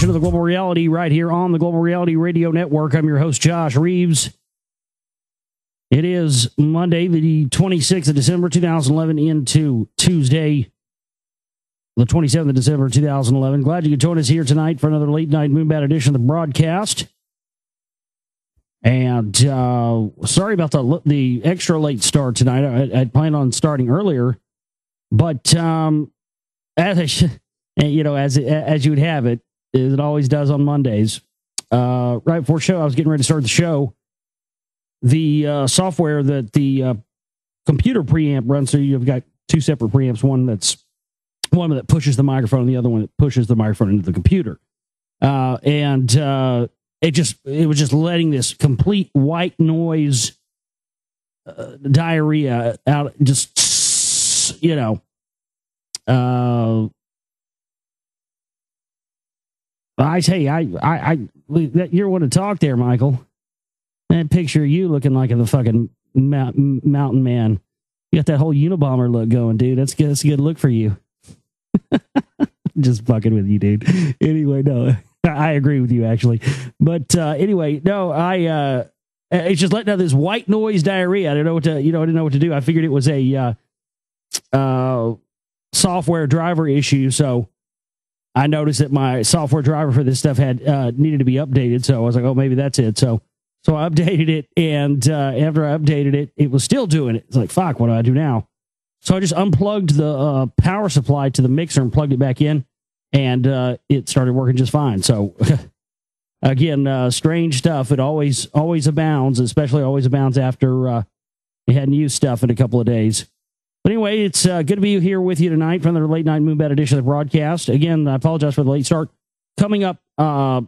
Of the Global Reality right here on the Global Reality Radio Network. I'm your host, Josh Reeves. It is Monday, the 26th of December, 2011, into Tuesday, the 27th of December, 2011. Glad you could join us here tonight for another late night Moonbat edition of the broadcast. And sorry about the extra late start tonight. I'd planned on starting earlier, but as you would have it, as it always does on Mondays. Right before show, I was getting ready to start the show. The software that the computer preamp runs through, you've got two separate preamps, one that pushes the microphone and the other one that pushes the microphone into the computer. It was just letting this complete white noise diarrhea out, just, I tell you, you're one to talk there, Michael. That picture of you looking like the fucking mountain man. You got that whole Unabomber look going, dude. That's good. That's a good look for you. Just fucking with you, dude. Anyway, no, I agree with you actually. But anyway, no, it's just letting out this white noise diarrhea. I didn't know what to do. I figured it was a software driver issue, so I noticed that my software driver for this stuff had needed to be updated. So I was like, oh, maybe that's it. So I updated it. And after I updated it, it was still doing it. It's like, fuck, what do I do now? So I just unplugged the power supply to the mixer and plugged it back in. And it started working just fine. So again, strange stuff. It always abounds, especially always abounds after you hadn't used stuff in a couple of days. But anyway, it's good to be here with you tonight for another late night Moonbat edition of the broadcast. Again, I apologize for the late start. Coming up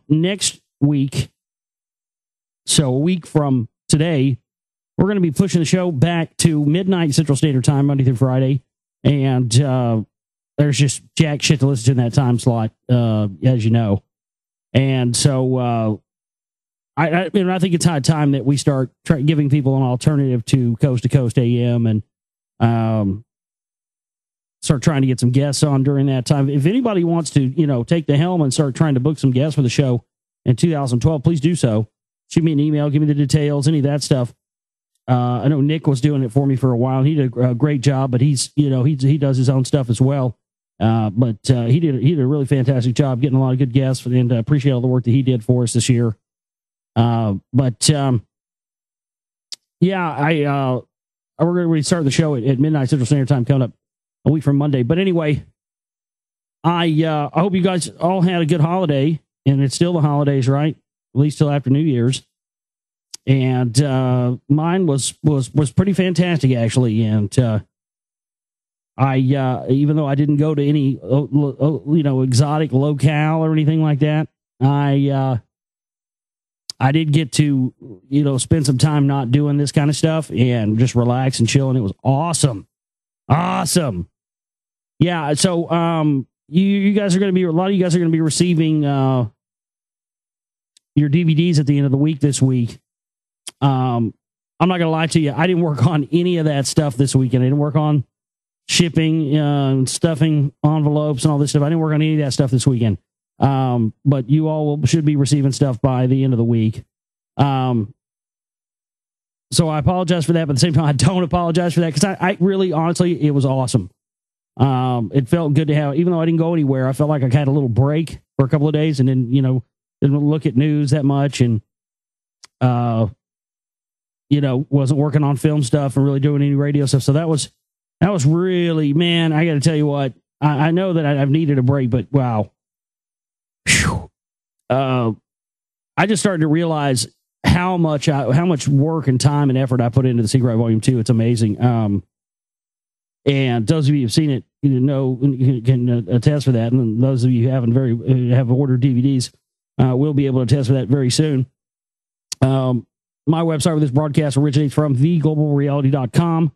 next week, so a week from today, we're going to be pushing the show back to midnight Central Standard Time, Monday through Friday. And there's just jack shit to listen to in that time slot, as you know. And so I think it's high time that we start giving people an alternative to Coast AM and start trying to get some guests on during that time. If anybody wants to, take the helm and start trying to book some guests for the show in 2012, please do so. Shoot me an email, give me the details, any of that stuff. I know Nick was doing it for me for a while. He did a great job, but he does his own stuff as well. But he did a really fantastic job getting a lot of good guests, and appreciate all the work that he did for us this year. We're going to restart the show at midnight Central Standard Time coming up a week from Monday. But anyway, I hope you guys all had a good holiday, and it's still the holidays, right? At least till after New Year's. And mine was pretty fantastic, actually. And even though I didn't go to any exotic locale or anything like that, I did get to spend some time not doing this kind of stuff and just relax and chill, and it was awesome. Yeah. So you guys are going to be, a lot of you guys are going to be receiving your DVDs at the end of the week this week. I'm not going to lie to you. I didn't work on any of that stuff this weekend. I didn't work on shipping, stuffing envelopes and all this stuff. I didn't work on any of that stuff this weekend. But you all should be receiving stuff by the end of the week. So I apologize for that, but at the same time, I don't apologize for that, because I really, honestly, it was awesome. It felt good to have, even though I didn't go anywhere, I felt like I had a little break for a couple of days and then, didn't look at news that much and, wasn't working on film stuff and really doing any radio stuff. So that was really, man, I got to tell you what, I know that I've needed a break, but wow. Whew. I just started to realize how much work and time and effort I put into the Secret Volume 2. It's amazing. And those of you who've seen it, can attest for that. And those of you who have ordered DVDs will be able to attest for that very soon. My website where this broadcast originates from, theglobalreality.com.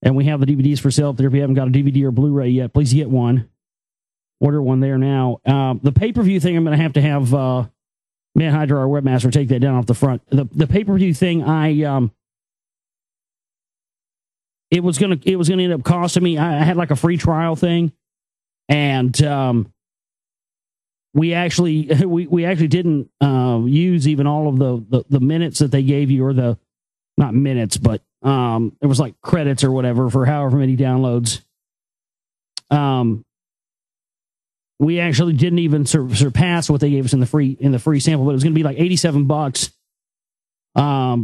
And we have the DVDs for sale. If you haven't got a DVD or Blu-ray yet, please get one. Order one there now. The pay-per-view thing, I'm going to have Man Hydra, our webmaster, take that down off the front. The pay-per-view thing, it was gonna end up costing me. I had like a free trial thing, and we actually didn't use even all of the minutes that they gave you, or not minutes, but it was like credits or whatever for however many downloads. We actually didn't even surpass what they gave us in the free sample, but it was going to be like $87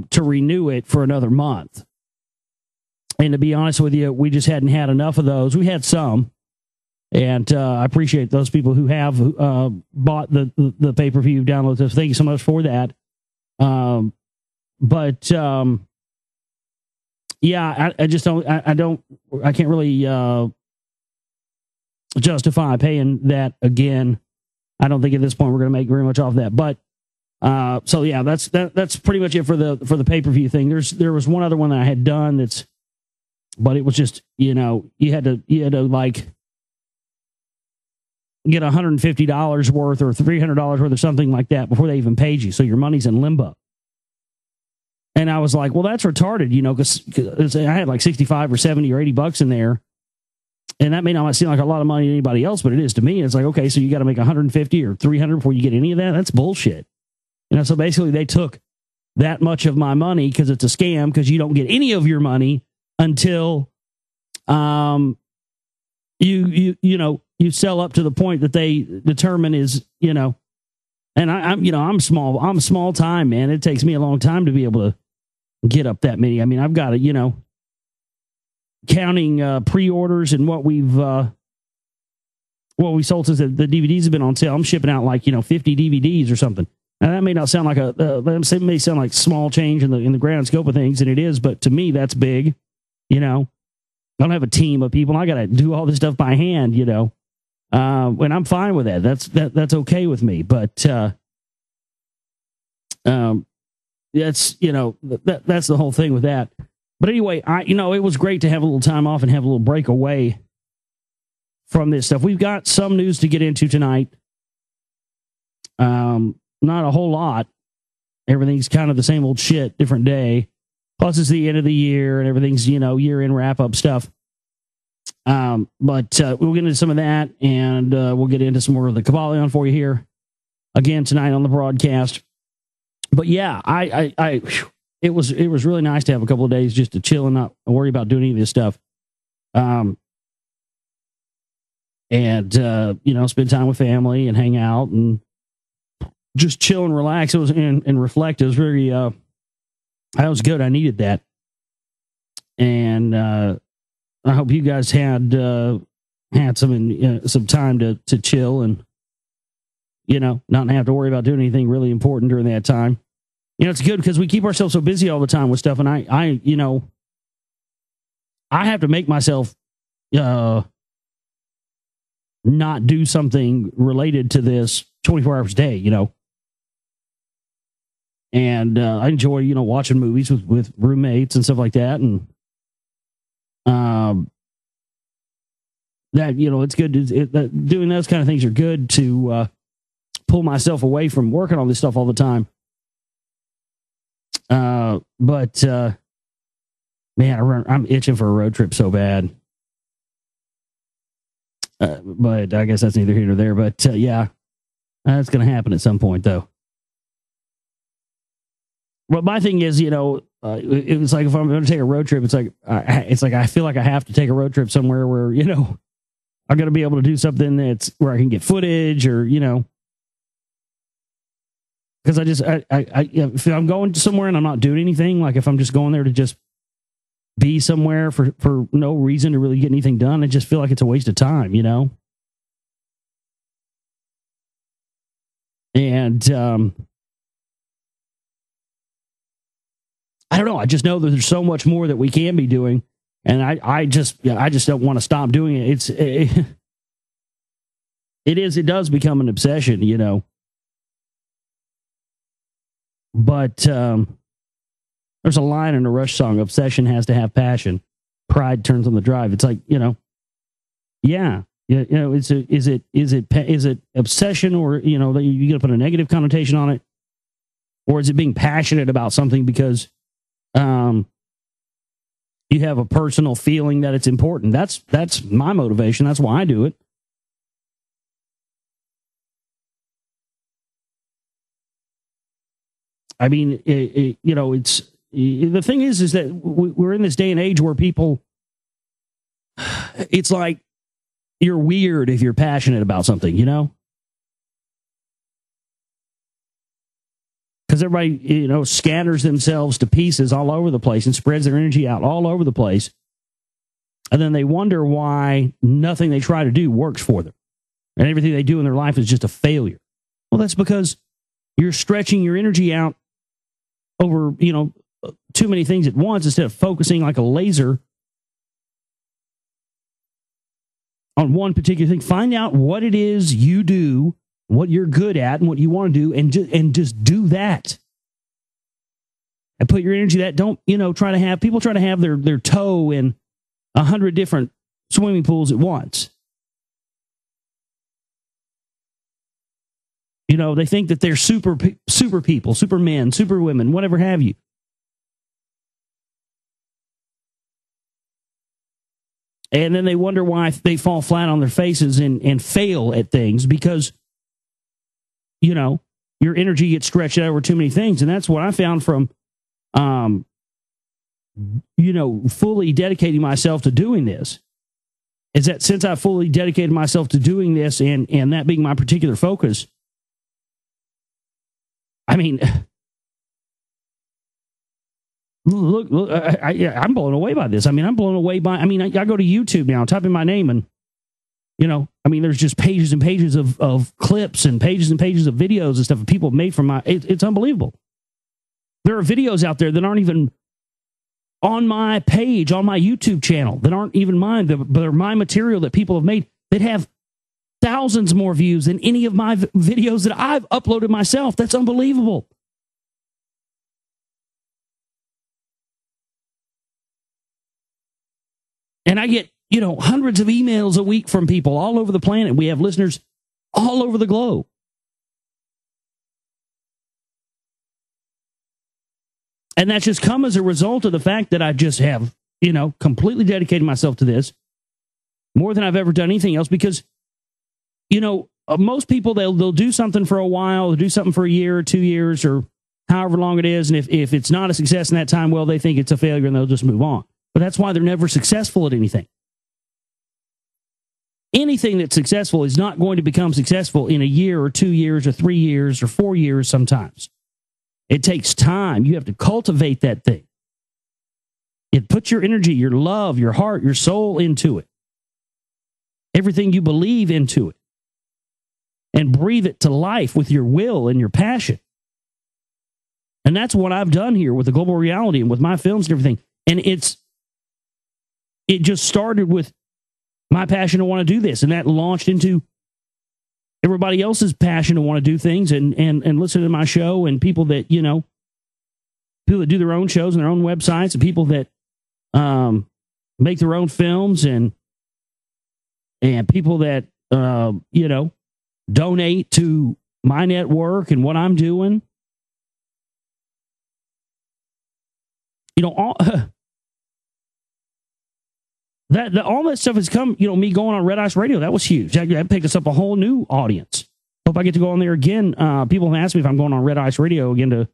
to renew it for another month. And to be honest with you, we just hadn't had enough of those. We had some, and I appreciate those people who have bought the pay-per-view downloads. So thank you so much for that. Yeah, I just don't. I can't really justify paying that again. I don't think at this point we're going to make very much off that. But so yeah, that's pretty much it for the pay-per-view thing. There was one other one that I had done but it was just, you had to like get $150 worth or $300 worth or something like that before they even paid you. So your money's in limbo. And I was like, well, that's retarded, because I had like 65 or 70 or $80 in there. And that may not seem like a lot of money to anybody else, but it is to me. It's like, okay, so you got to make 150 or 300 before you get any of that. That's bullshit. So basically they took that much of my money because it's a scam, because you don't get any of your money until you sell up to the point that they determine is, and I'm small time, man. It takes me a long time to be able to get up that many. I mean, I've got to, counting pre-orders and what we sold since the DVDs have been on sale, I'm shipping out like 50 DVDs or something. Now that may not sound like it may sound like small change in the grand scope of things, and it is, but to me that's big. I don't have a team of people. I got to do all this stuff by hand. And I'm fine with that. That's okay with me. But that's that's the whole thing with that. But anyway, it was great to have a little time off and have a little break away from this stuff. We've got some news to get into tonight. Not a whole lot. Everything's kind of the same old shit, different day. Plus, it's the end of the year and everything's, year-end wrap-up stuff. But we'll get into some of that, and we'll get into some more of the Cabalion for you here again tonight on the broadcast. But yeah, it was really nice to have a couple of days just to chill and not worry about doing any of this stuff. And spend time with family and hang out and just chill and relax. It was and reflect. It was very that was good. I needed that. And I hope you guys had some time to chill and not have to worry about doing anything really important during that time. It's good because we keep ourselves so busy all the time with stuff, and I have to make myself not do something related to this 24 hours a day, And I enjoy, watching movies with roommates and stuff like that, and that it's good. Doing those kind of things are good to pull myself away from working on this stuff all the time. But man, I'm itching for a road trip so bad. But I guess that's neither here nor there. But yeah, that's going to happen at some point, though. But my thing is, it was like if I'm going to take a road trip, it's like I feel like I have to take a road trip somewhere where I got to be able to do something that's where I can get footage or, because if I'm going somewhere and I'm not doing anything, like if I'm just going there to just be somewhere for no reason to really get anything done, I just feel like it's a waste of time, And I don't know. I just know that there's so much more that we can be doing, and I just don't want to stop doing it. It does become an obsession, But there's a line in a Rush song: "Obsession has to have passion. Pride turns on the drive." It's like, yeah. Is it obsession, or you gonna put a negative connotation on it, or is it being passionate about something because you have a personal feeling that it's important? That's my motivation. That's why I do it. I mean, it's the thing is that we're in this day and age where people, it's like you're weird if you're passionate about something, because everybody, scatters themselves to pieces all over the place and spreads their energy out all over the place. And then they wonder why nothing they try to do works for them. And everything they do in their life is just a failure. Well, that's because you're stretching your energy out over, too many things at once instead of focusing like a laser on one particular thing. Find out what it is you do, what you're good at, and what you want to do, and just do that. And put your energy that. Don't, try to have their toe in 100 different swimming pools at once. They think that they're super people, supermen, superwomen, whatever have you. And then they wonder why they fall flat on their faces and fail at things because, your energy gets stretched out over too many things. And that's what I found from, fully dedicating myself to doing this, is that since I fully dedicated myself to doing this and that being my particular focus, I mean, look, I'm blown away by this. I mean, I'm blown away by, I go to YouTube now, type in my name and, there's just pages and pages of clips and pages of videos and stuff that people have made from it's unbelievable. There are videos out there that aren't even on my page, on my YouTube channel, that aren't even mine, but they're my material that people have made that have thousands more views than any of my videos that I've uploaded myself. That's unbelievable. And I get, hundreds of emails a week from people all over the planet. We have listeners all over the globe. And that's just come as a result of the fact that I just have, completely dedicated myself to this more than I've ever done anything else because, most people, they'll do something for a while, they'll do something for a year or 2 years or however long it is. And if it's not a success in that time, well, they think it's a failure and they'll just move on. But that's why they're never successful at anything. Anything that's successful is not going to become successful in a year or 2 years or 3 years or 4 years sometimes. It takes time. You have to cultivate that thing. You put your energy, your love, your heart, your soul into it. Everything you believe into it. And breathe it to life with your will and your passion. And that's what I've done here with the Global Reality and with my films and everything. And it just started with my passion to want to do this. And that launched into everybody else's passion to want to do things and listen to my show, and people that, people that do their own shows and their own websites, and people that make their own films, and people that, donate to my network and what I'm doing. All that stuff has come, me going on Red Ice Radio. That was huge. That picked us up a whole new audience. Hope I get to go on there again. People have asked me if I'm going on Red Ice Radio again to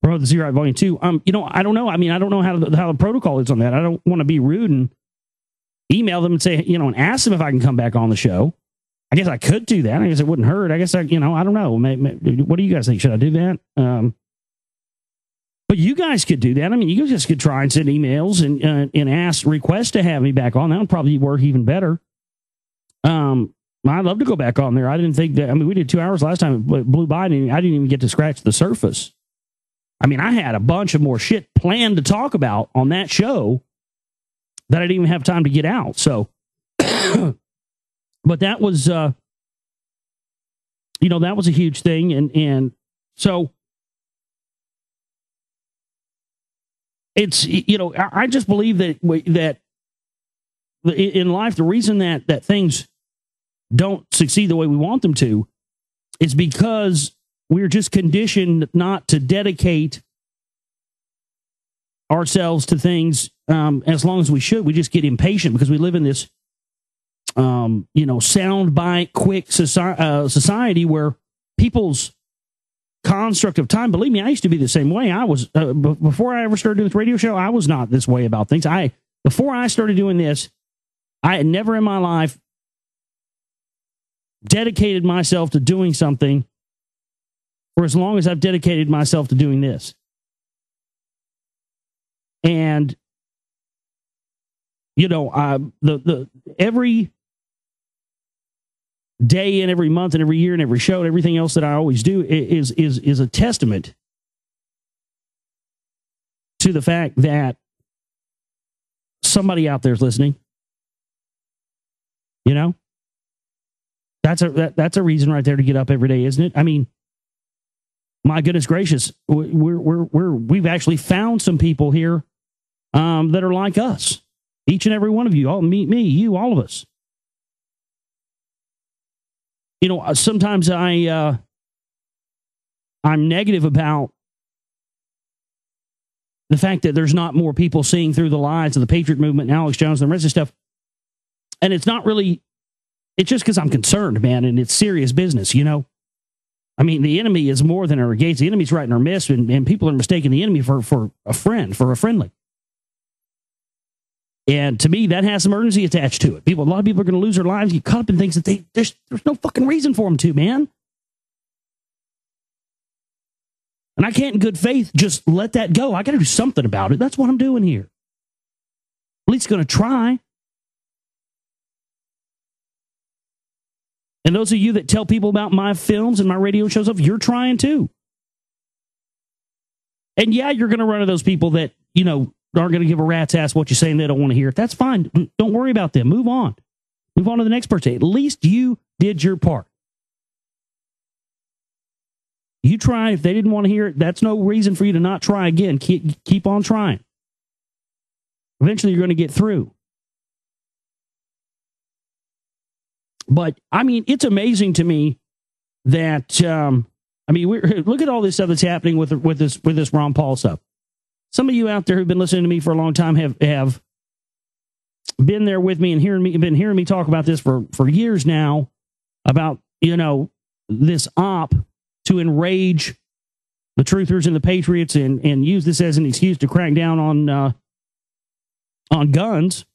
promote the Z-Right Volume 2. I don't know. I don't know how the protocol is on that. I don't want to be rude and email them and say, and ask them if I can come back on the show. I guess I could do that. I guess it wouldn't hurt. I guess I don't know. What do you guys think? Should I do that? But you guys could do that. I mean, you just could try and send emails and ask, request to have me back on. That would probably work even better. I'd love to go back on there. I didn't think that. I mean, we did 2 hours last time. It blew by, and I didn't even get to scratch the surface. I mean, I had a bunch of more shit planned to talk about on that show that I didn't even have time to get out. So, but that was, that was a huge thing. And so it's, I just believe that in life, the reason that things don't succeed the way we want them to is because we're just conditioned not to dedicate ourselves to things as long as we should. We just get impatient because we live in this, soundbite, quick society where people's construct of time. Believe me, I used to be the same way. I was before I ever started doing this radio show. I was not this way about things. Before I started doing this, I had never in my life dedicated myself to doing something for as long as I've dedicated myself to doing this. And every day and every month and every year and every show and everything else that I always do is a testament to the fact that somebody out there is listening. That's a reason right there to get up every day, isn't it? I mean, my goodness gracious, we've actually found some people here that are like us. Each and every one of you, me, you, all of us. Sometimes I'm negative about the fact that there's not more people seeing through the lies of the Patriot movement and Alex Jones and the rest of the stuff. And it's not really, it's just because I'm concerned, man, and it's serious business, I mean, the enemy is more than our gates. The enemy's right in our midst, and people are mistaking the enemy for a friend, for a friendly. And to me, that has some urgency attached to it. A lot of people are going to lose their lives. You caught up in things that there's no fucking reason for them to, man. And I can't in good faith just let that go. I got to do something about it. That's what I'm doing here. At least going to try. And those of you that tell people about my films and my radio shows, you're trying too. And yeah, you're going to run into those people that, aren't going to give a rat's ass what you're saying. They don't want to hear it. That's fine. Don't worry about them. Move on. Move on to the next person. At least you did your part. You tried. If they didn't want to hear it, that's no reason for you to not try again. Keep on trying. Eventually, you're going to get through. But, I mean, it's amazing to me that, look at all this stuff that's happening with this Ron Paul stuff. Some of you out there who've been listening to me for a long time have been there with me and been hearing me talk about this for years now, about, this op to enrage the truthers and the patriots and use this as an excuse to crack down on guns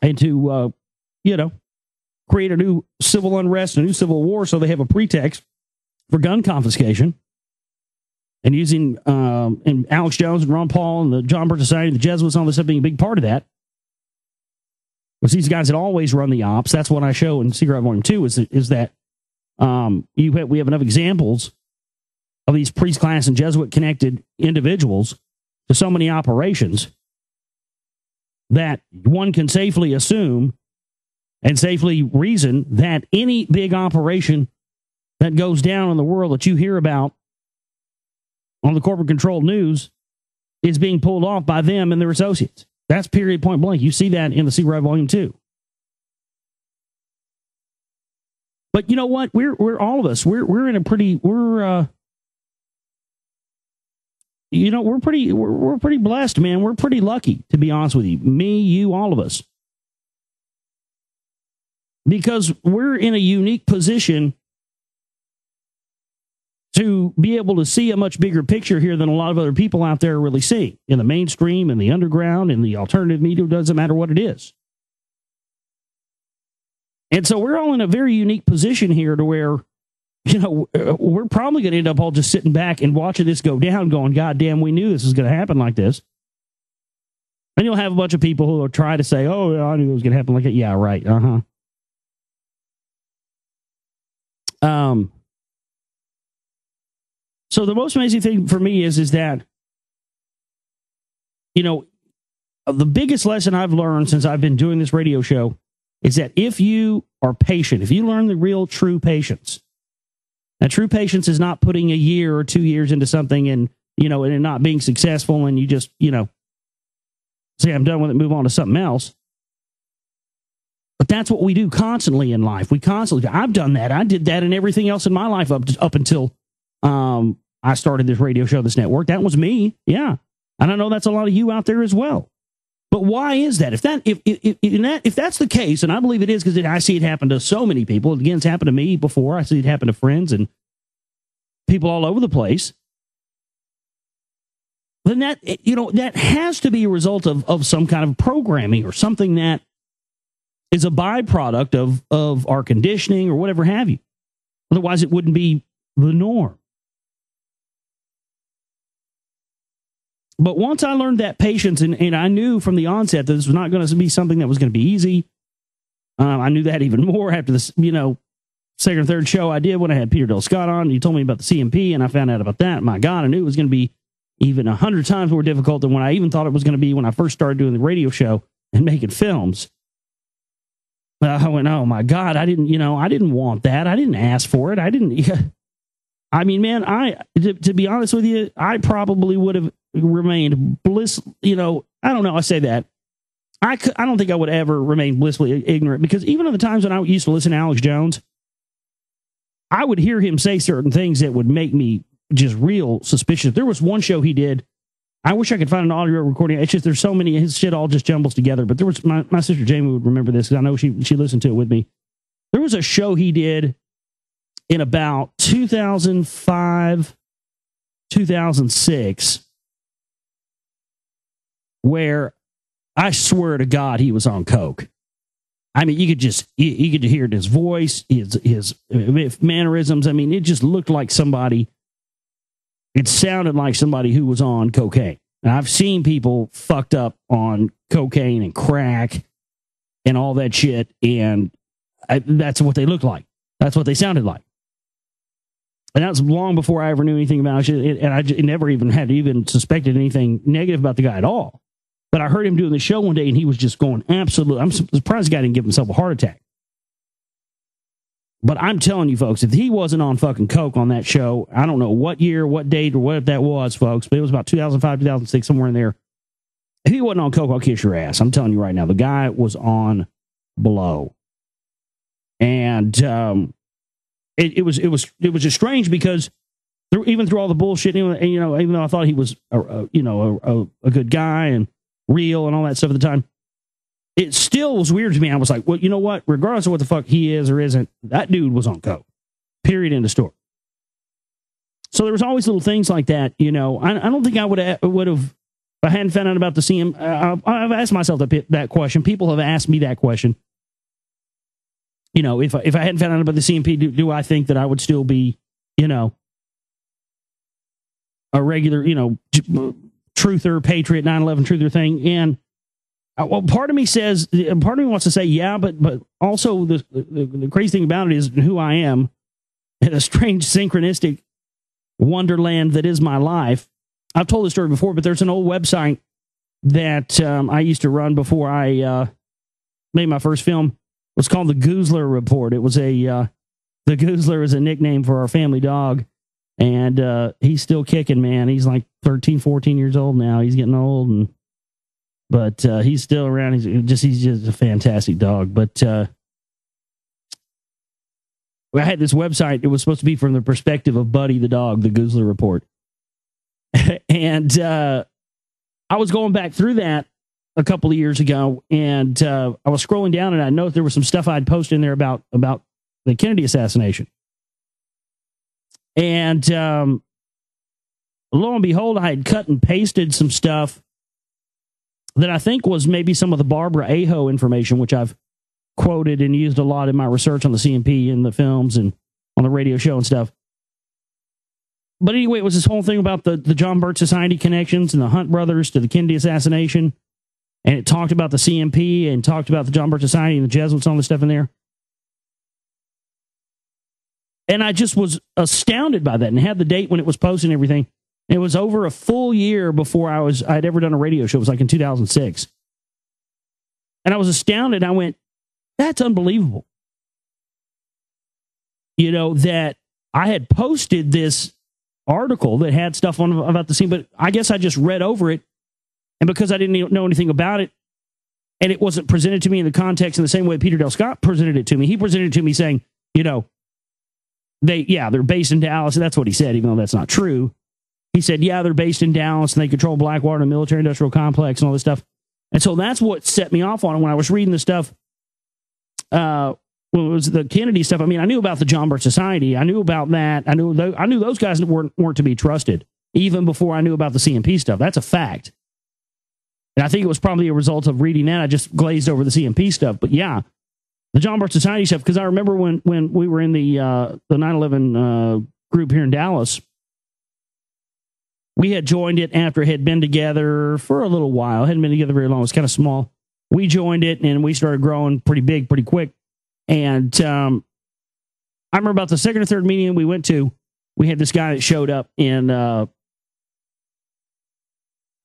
and to, create a new civil unrest, a new civil war, so they have a pretext for gun confiscation. And using and Alex Jones and Ron Paul and the John Birch Society, the Jesuits, and all this stuff being a big part of that. Because these guys that always run the ops, that's what I show in Secret Volume 2, is that we have enough examples of these priest class and Jesuit connected individuals to so many operations that one can safely assume and safely reason that any big operation that goes down in the world that you hear about on the corporate controlled news is being pulled off by them and their associates. That's period, point blank. You see that in the Secret Volume 2. But you know what? We're all of us. We're in a pretty we're pretty blessed, man. We're pretty lucky, to be honest with you. Me, you, all of us. Because we're in a unique position to be able to see a much bigger picture here than a lot of other people out there really see in the mainstream and the underground and the alternative media. Doesn't matter what it is. And so we're all in a very unique position here to where, we're probably going to end up all just sitting back and watching this go down going, God damn, we knew this was going to happen like this. And you'll have a bunch of people who will try to say, oh, yeah, I knew it was going to happen like that. Yeah, right. So the most amazing thing for me is that, the biggest lesson I've learned since I've been doing this radio show is that if you are patient, if you learn the real true patience, now true patience is not putting a year or 2 years into something and, and it not being successful and you just, say, I'm done with it, move on to something else. But that's what we do constantly in life. I've done that. I did that in everything else in my life up until I started this radio show, this network. That was me. Yeah. And I know that's a lot of you out there as well. But why is that? If that's the case, and I believe it is because I see it happen to so many people. Again, it's happened to me before. I see it happen to friends and people all over the place. Then that has to be a result of some kind of programming or something that is a byproduct of our conditioning or whatever have you. Otherwise, it wouldn't be the norm. But once I learned that patience, and I knew from the onset that this was not going to be something that was going to be easy. I knew that even more after this, second or third show I did when I had Peter Del Scott on. He told me about the CMP, and I found out about that. My God, I knew it was going to be even 100 times more difficult than what I even thought it was going to be when I first started doing the radio show and making films. I went, oh my God, I didn't want that. I didn't ask for it. I mean, man, to be honest with you, I probably would have remained I don't know. I say that. I don't think I would ever remain blissfully ignorant because even at the times when I used to listen to Alex Jones, I would hear him say certain things that would make me just real suspicious. There was one show he did. I wish I could find an audio recording. It's just there's so many, his shit all just jumbles together. But there was my sister Jamie would remember this because I know she listened to it with me. There was a show he did in about 2005, 2006, where I swear to God he was on coke. I mean, you could hear it in his voice, his mannerisms. I mean, it just looked like somebody. It sounded like somebody who was on cocaine. And I've seen people fucked up on cocaine and crack and all that shit, and that's what they looked like. That's what they sounded like. And that was long before I ever knew anything about it, and I never even had even suspected anything negative about the guy at all. But I heard him doing the show one day, and he was just going absolutely. I'm surprised the guy didn't give himself a heart attack. But I'm telling you, folks, if he wasn't on fucking coke on that show, I don't know what year, what date, or what that was, folks, but it was about 2005, 2006, somewhere in there. If he wasn't on coke, I'll kiss your ass. I'm telling you right now, the guy was on blow, and it was just strange because even through all the bullshit, even though I thought he was a good guy and real and all that stuff at the time, it still was weird to me. I was like, well, you know what? Regardless of what the fuck he is or isn't, that dude was on coke. Period. End of story. So there was always little things like that. I don't think I would have if I hadn't found out about the CM. I've asked myself that question. People have asked me that question. If I hadn't found out about the CMP, do I think that I would still be, a regular, truther, patriot, 9/11 truther thing? And well, part of me wants to say, yeah, but also the crazy thing about it is who I am, in a strange synchronistic wonderland that is my life. I've told this story before, but there's an old website that I used to run before I made my first film. It was called the Goozler Report. It was the Goozler is a nickname for our family dog, and he's still kicking, man. He's like 13, 14 years old now. He's getting old, but he's still around. He's just a fantastic dog. But I had this website. It was supposed to be from the perspective of Buddy the dog, the Goozler Report. And I was going back through that a couple of years ago, and I was scrolling down, and I noticed there was some stuff I'd posted in there about the Kennedy assassination. And lo and behold, I had cut and pasted some stuff that I think was maybe some of the Barbara Aho information, which I've quoted and used a lot in my research on the CMP and the films and on the radio show and stuff. But anyway, it was this whole thing about the John Birch Society connections and the Hunt brothers to the Kennedy assassination. And it talked about the CMP and talked about the John Birch Society and the Jesuits and all this stuff in there. And I just was astounded by that and had the date when it was posted and everything. It was over a full year before I'd ever done a radio show. It was like in 2006. And I was astounded. I went, that's unbelievable. You know, that I had posted this article that had stuff on about the scene, but I guess I just read over it. And because I didn't know anything about it, and it wasn't presented to me in the context in the same way Peter Dale Scott presented it to me, he presented it to me saying, you know, they're based in Dallas. And that's what he said, even though that's not true. He said, yeah, they're based in Dallas and they control Blackwater and the military industrial complex and all this stuff. And so that's what set me off on it when I was reading the stuff. When it was the Kennedy stuff. I mean, I knew about the John Birch Society. I knew about that. I knew those guys weren't to be trusted even before I knew about the CMP stuff. That's a fact. And I think it was probably a result of reading that. I just glazed over the CMP stuff. But yeah, the John Birch Society stuff, because I remember when we were in the 9/11 group here in Dallas, we had joined it after it had been together for a little while. It hadn't been together very long. It was kind of small. We joined it, and we started growing pretty big, pretty quick. And I remember about the second or third meeting we went to, we had this guy that showed up, and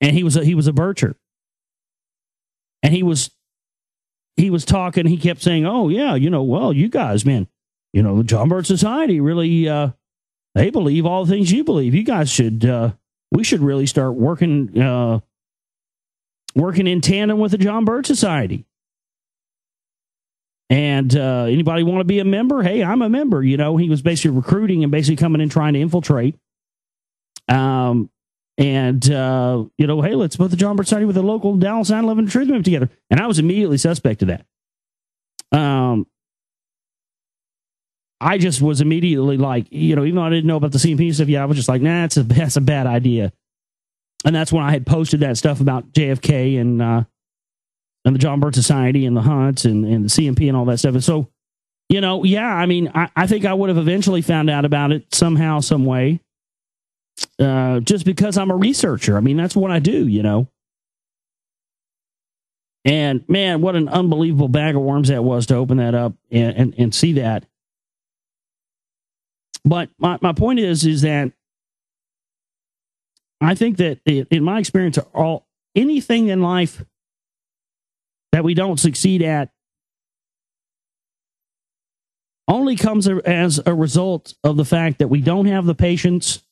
he was a Bircher. And he was talking. He kept saying, "Oh yeah, you know, well, you guys, man, you know, the John Birch Society really, they believe all the things you believe. You guys we should really start working in tandem with the John Birch Society. And anybody want to be a member? Hey, I'm a member." You know, he was basically recruiting and basically coming in trying to infiltrate. You know, hey, let's put the John Birch Society with the local Dallas 9/11 truth movement together. And I was immediately suspect of that. I just was immediately like, you know, even though I didn't know about the CMP stuff, I was just like, nah, that's a bad idea. And that's when I had posted that stuff about JFK and the John Birch Society and the Hunts and the CMP and all that stuff. And so, you know, yeah, I mean, I think I would have eventually found out about it somehow, some way. Just because I'm a researcher. I mean, that's what I do, you know. And man, what an unbelievable bag of worms that was to open that up and see that. But my point is that I think that in my experience, anything in life that we don't succeed at only comes as a result of the fact that we don't have the patience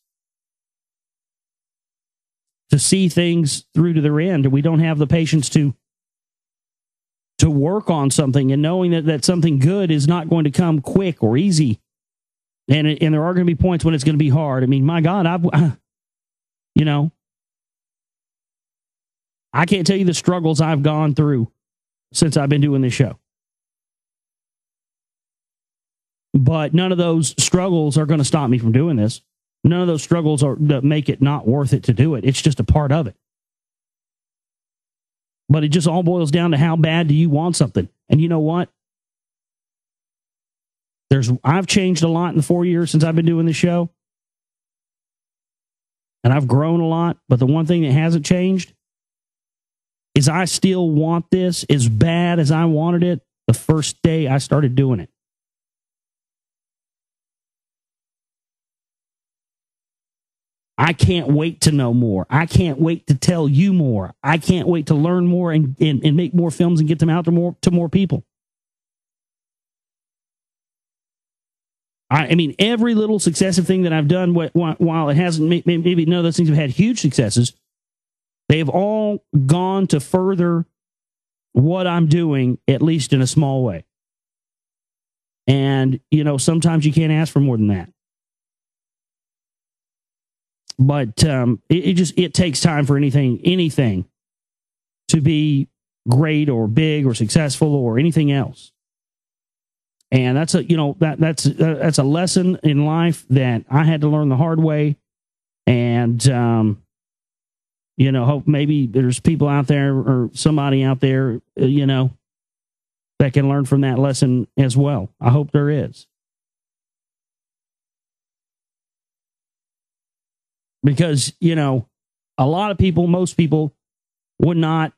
to see things through to their end, and we don't have the patience to work on something, and knowing that something good is not going to come quick or easy, and there are going to be points when it's going to be hard. I mean, my God, you know, I can't tell you the struggles I've gone through since I've been doing this show. But none of those struggles are going to stop me from doing this. None of those struggles that make it not worth it to do it. It's just a part of it. But it just all boils down to how bad do you want something. And you know what? I've changed a lot in the 4 years since I've been doing this show. And I've grown a lot. But the one thing that hasn't changed is I still want this as bad as I wanted it the first day I started doing it. I can't wait to know more. I can't wait to tell you more. I can't wait to learn more and make more films and get them out to more people. I mean, every little successive thing that I've done, while it hasn't, maybe none of those things have had huge successes, they've all gone to further what I'm doing, at least in a small way. And, you know, sometimes you can't ask for more than that. But it takes time for anything to be great or big or successful or anything else. And that's a lesson in life that I had to learn the hard way. And you know, hope maybe there's people out there or somebody out there, you know, that can learn from that lesson as well. I hope there is. Because, you know, a lot of people, most people would not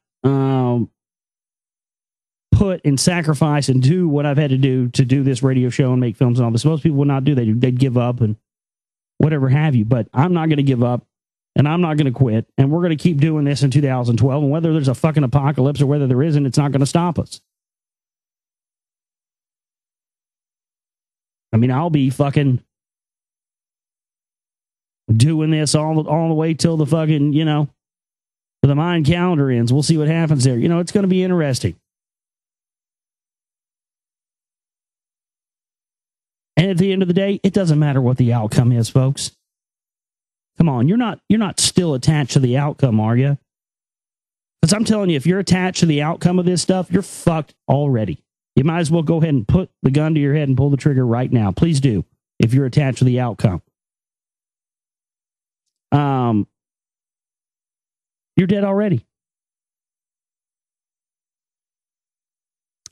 put and sacrifice and do what I've had to do this radio show and make films and all this. Most people would not do that. They'd give up and whatever have you. But I'm not going to give up, and I'm not going to quit. And we're going to keep doing this in 2012. And whether there's a fucking apocalypse or whether there isn't, it's not going to stop us. I mean, I'll be fucking doing this all the way till the fucking, you know, the Mayan calendar ends. We'll see what happens there. You know, it's going to be interesting. And at the end of the day, it doesn't matter what the outcome is, folks. Come on, you're not still attached to the outcome, are you? Because I'm telling you, if you're attached to the outcome of this stuff, you're fucked already. You might as well go ahead and put the gun to your head and pull the trigger right now. Please do, if you're attached to the outcome. You're dead already.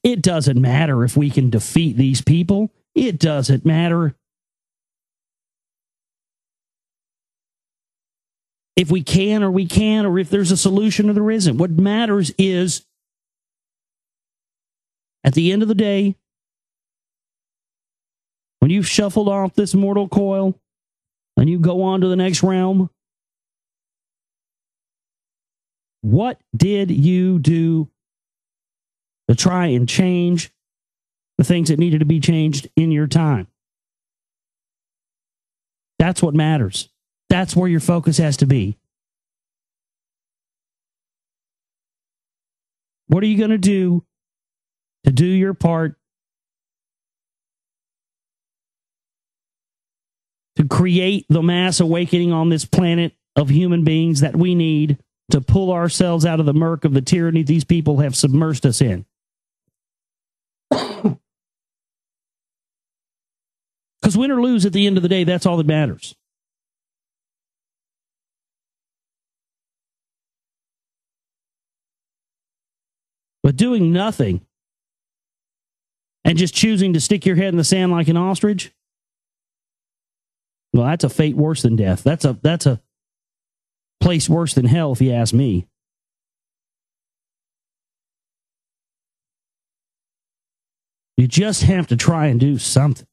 It doesn't matter if we can defeat these people. It doesn't matter if we can or we can't, or if there's a solution or there isn't. What matters is, at the end of the day, when you've shuffled off this mortal coil and you go on to the next realm, what did you do to try and change the things that needed to be changed in your time? That's what matters. That's where your focus has to be. What are you going to do your part to create the mass awakening on this planet of human beings that we need to pull ourselves out of the murk of the tyranny these people have submerged us in? Because win or lose, at the end of the day, that's all that matters. But doing nothing and just choosing to stick your head in the sand like an ostrich, well, that's a fate worse than death. That's a place worse than hell, if you ask me. You just have to try and do something.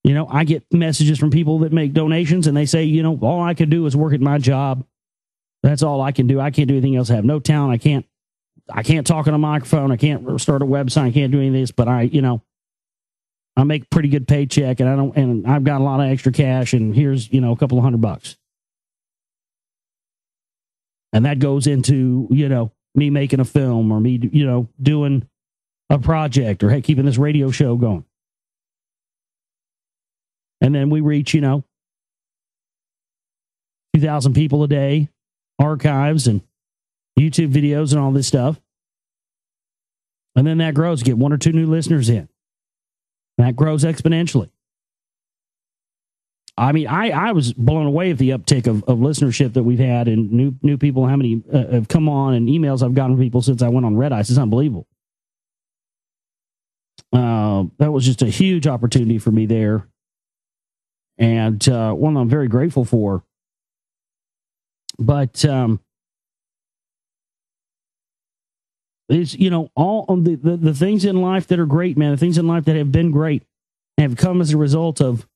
You know, I get messages from people that make donations and they say, you know, all I can do is work at my job. That's all I can do. I can't do anything else. I have no talent. I can't talk on a microphone. I can't start a website. I can't do any of this, but I make a pretty good paycheck and I've got a lot of extra cash and here's, you know, a couple of $100. And that goes into, you know, me making a film or me, you know, doing a project or, hey, keeping this radio show going. And then we reach, you know, 2,000 people a day, archives and YouTube videos and all this stuff. And then that grows. You get 1 or 2 new listeners in. That grows exponentially. I mean, I was blown away at the uptick of listenership that we've had and new people, how many have come on, and emails I've gotten from people since I went on Red Ice. It's unbelievable. That was just a huge opportunity for me there. And one I'm very grateful for. But it's, you know, all of the things in life that are great, man, the things in life that have been great have come as a result of,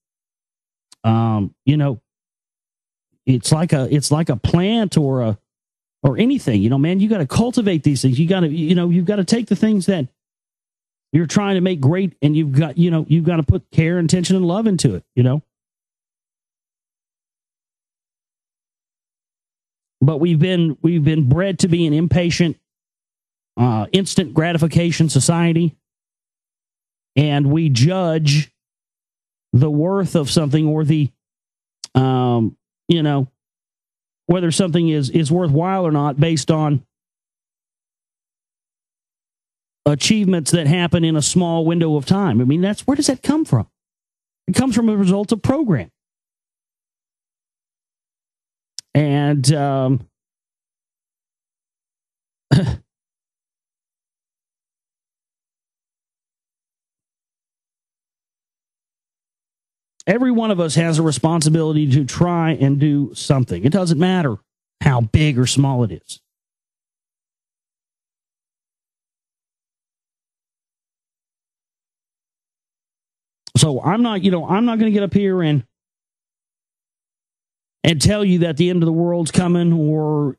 you know, it's like a plant or anything, you know, man, you got to cultivate these things. You got to, you know, you've got to take the things that you're trying to make great and you've got to put care, attention, and love into it, you know. But we've been bred to be an impatient, instant gratification society, and we judge the worth of something or the, you know, whether something is worthwhile or not based on achievements that happen in a small window of time. I mean, where does that come from? It comes from a result of program. And Every one of us has a responsibility to try and do something. It doesn't matter how big or small it is. So I'm not going to get up here and tell you that the end of the world's coming, or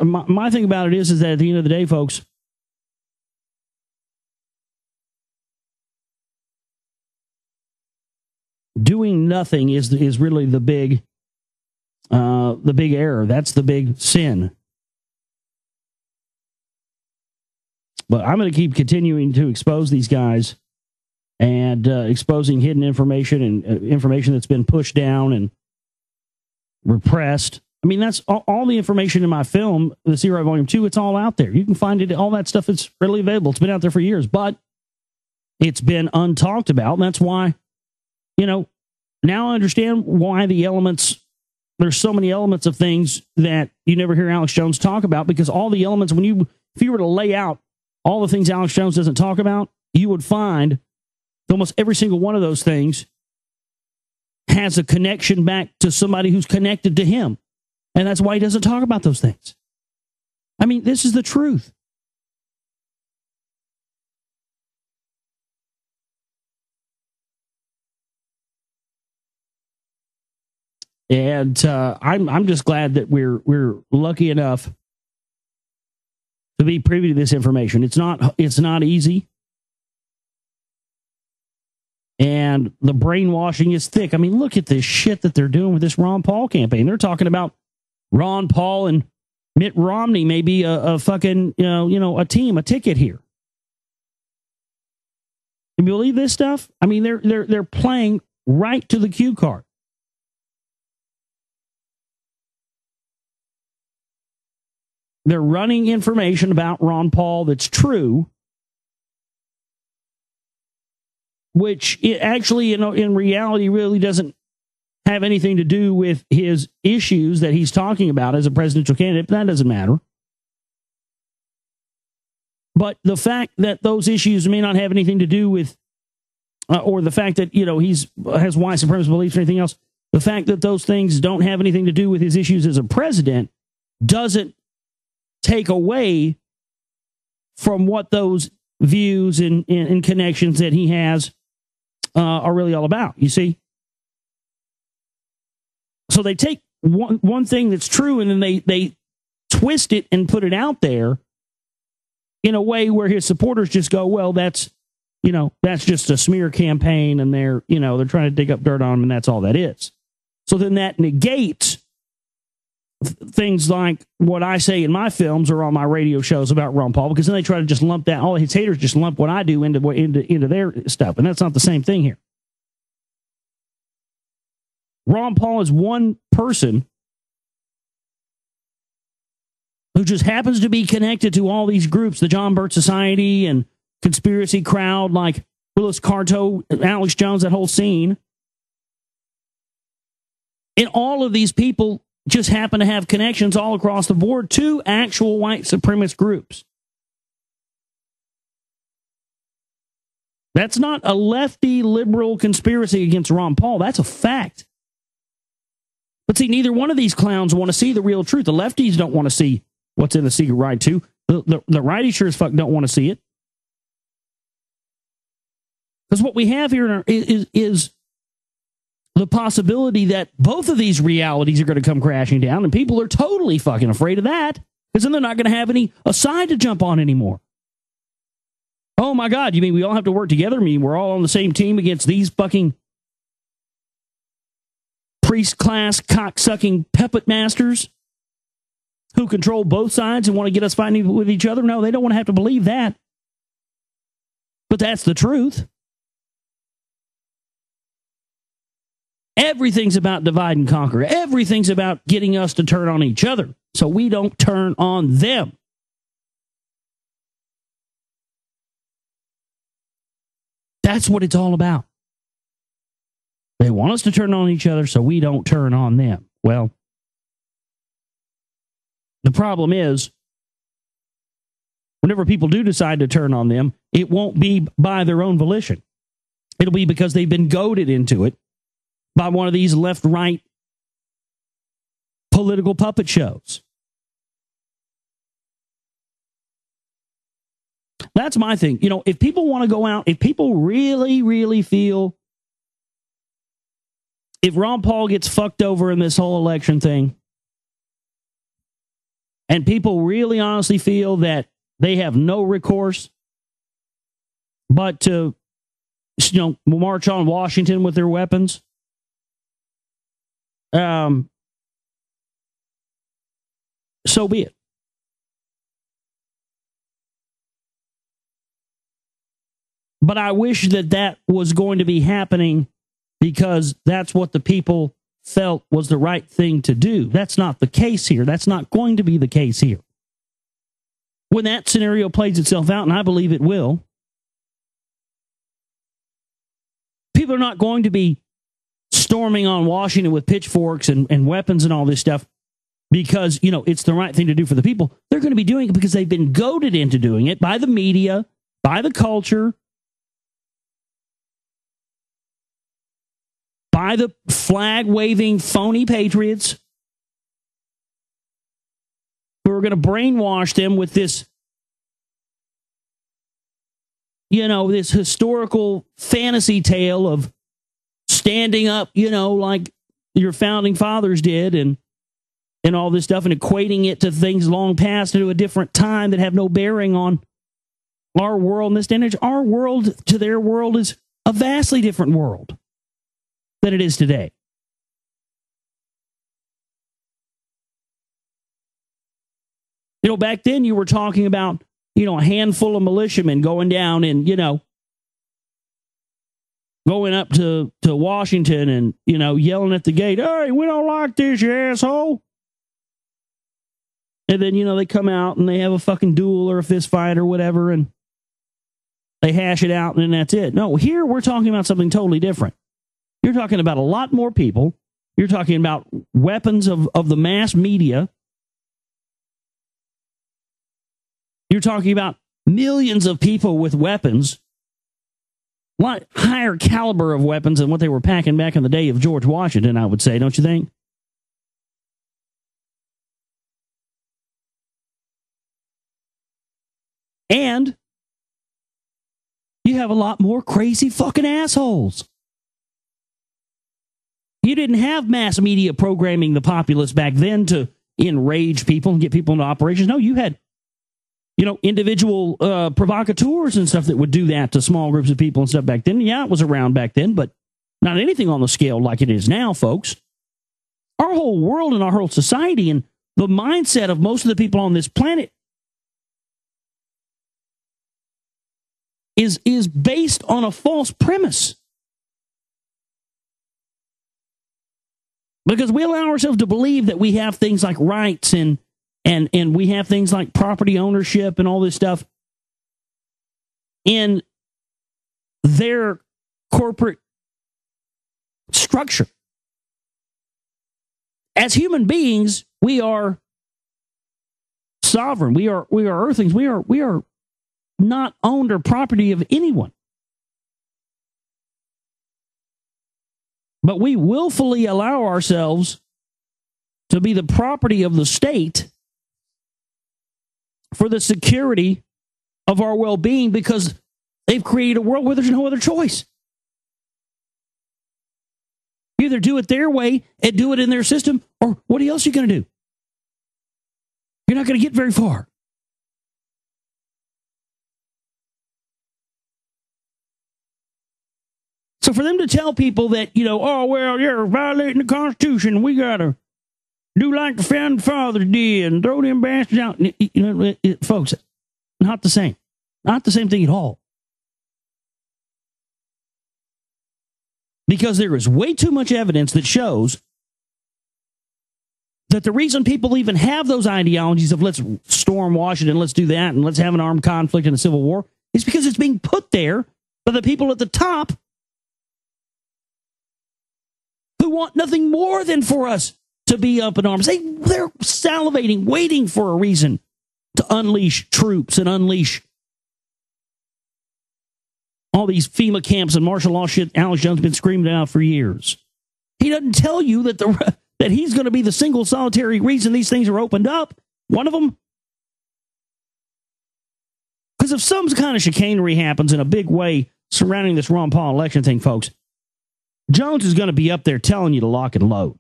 my thing about it is that at the end of the day, folks, doing nothing is really the big error. That's the big sin. But I'm going to keep continuing to expose these guys and exposing hidden information and information that's been pushed down and repressed. I mean, that's all the information in my film, The Sea Right Volume 2. It's all out there. You can find it. All that stuff is readily available. It's been out there for years, but it's been untalked about. And that's why, now I understand why there's so many elements of things that you never hear Alex Jones talk about, because all the elements, if you were to lay out all the things Alex Jones doesn't talk about, you would find almost every single one of those things has a connection back to somebody who's connected to him. And that's why he doesn't talk about those things. I mean, this is the truth. And I'm just glad that we're lucky enough to be privy to this information. It's not easy. And the brainwashing is thick. I mean, look at this shit that they're doing with this Ron Paul campaign. They're talking about Ron Paul and Mitt Romney may be a fucking, a team, a ticket here. Can you believe this stuff? I mean, they're playing right to the cue card. They're running information about Ron Paul that's true, which it actually, in reality, really doesn't have anything to do with his issues that he's talking about as a presidential candidate. But that doesn't matter. But the fact that those issues may not have anything to do with, or the fact that, has white supremacist beliefs or anything else, the fact that those things don't have anything to do with his issues as a president doesn't take away from what those views and connections that he has are really all about, you see? So they take one thing that's true and then they twist it and put it out there in a way where his supporters just go, well, that's just a smear campaign, and they're trying to dig up dirt on him, and that's all that is. So then that negates things like what I say in my films or on my radio shows about Ron Paul, because then they try to just lump that, all his haters just lump what I do into their stuff, and that's not the same thing here. Ron Paul is one person who just happens to be connected to all these groups, the John Birch Society and conspiracy crowd like Willis Carto, Alex Jones, that whole scene. And all of these people just happen to have connections all across the board to actual white supremacist groups. That's not a lefty liberal conspiracy against Ron Paul. That's a fact. But see, neither one of these clowns want to see the real truth. The lefties don't want to see what's in the secret right too. The righties sure as fuck don't want to see it. Because what we have here is the possibility that both of these realities are going to come crashing down, and people are totally fucking afraid of that, because then they're not going to have a side to jump on anymore. Oh my God, you mean we all have to work together? I mean, we're all on the same team against these fucking priest class cock-sucking puppet masters who control both sides and want to get us fighting with each other? No, they don't want to have to believe that. But that's the truth. Everything's about divide and conquer. Everything's about getting us to turn on each other so we don't turn on them. That's what it's all about. They want us to turn on each other so we don't turn on them. Well, the problem is, whenever people do decide to turn on them, it won't be by their own volition. It'll be because they've been goaded into it by one of these left-right political puppet shows. That's my thing. You know, if people want to go out, if people really, really feel, if Ron Paul gets fucked over in this whole election thing, and people really honestly feel that they have no recourse but to, you know, march on Washington with their weapons, so be it. But I wish that that was going to be happening because that's what the people felt was the right thing to do. That's not the case here. That's not going to be the case here. When that scenario plays itself out, and I believe it will, people are not going to be storming on Washington with pitchforks and weapons and all this stuff because, you know, it's the right thing to do for the people. They're going to be doing it because they've been goaded into doing it by the media, by the culture, by the flag-waving phony patriots who are going to brainwash them with this, you know, this historical fantasy tale of standing up, you know, like your founding fathers did and all this stuff and equating it to things long past to a different time that have no bearing on our world in this day and age. Our world to their world is a vastly different world than it is today. You know, back then you were talking about, you know, a handful of militiamen going down and, you know, going up to Washington and, you know, yelling at the gate, "Hey, we don't like this, you asshole." And then, you know, they come out and they have a fucking duel or a fist fight or whatever and they hash it out and then that's it. No, here we're talking about something totally different. You're talking about a lot more people. You're talking about weapons of the mass media. You're talking about millions of people with weapons, a lot higher caliber of weapons than what they were packing back in the day of George Washington, I would say, don't you think? And you have a lot more crazy fucking assholes. You didn't have mass media programming the populace back then to enrage people and get people into operations. No, you had, you know, individual provocateurs and stuff that would do that to small groups of people and stuff back then. Yeah, it was around back then, but not anything on the scale like it is now, folks. Our whole world and our whole society and the mindset of most of the people on this planet is based on a false premise. Because we allow ourselves to believe that we have things like rights and we have things like property ownership and all this stuff in their corporate structure. As human beings, we are sovereign. We are earthlings. We are not owned or property of anyone. But we willfully allow ourselves to be the property of the state for the security of our well-being because they've created a world where there's no other choice. Either do it their way and do it in their system, or what else are you going to do? You're not going to get very far. So for them to tell people that, you know, oh, well, you're violating the Constitution, we got to do like the founding fathers did and throw them bastards out. You know, folks, not the same. Not the same thing at all. Because there is way too much evidence that shows that the reason people even have those ideologies of let's storm Washington, let's do that, and let's have an armed conflict and a civil war is because it's being put there by the people at the top who want nothing more than for us to be up in arms. They're salivating, waiting for a reason to unleash troops and unleash all these FEMA camps and martial law shit Alex Jones has been screaming out for years. He doesn't tell you that that he's going to be the single solitary reason these things are opened up. One of them. Because if some kind of chicanery happens in a big way surrounding this Ron Paul election thing, folks, Jones is going to be up there telling you to lock and load.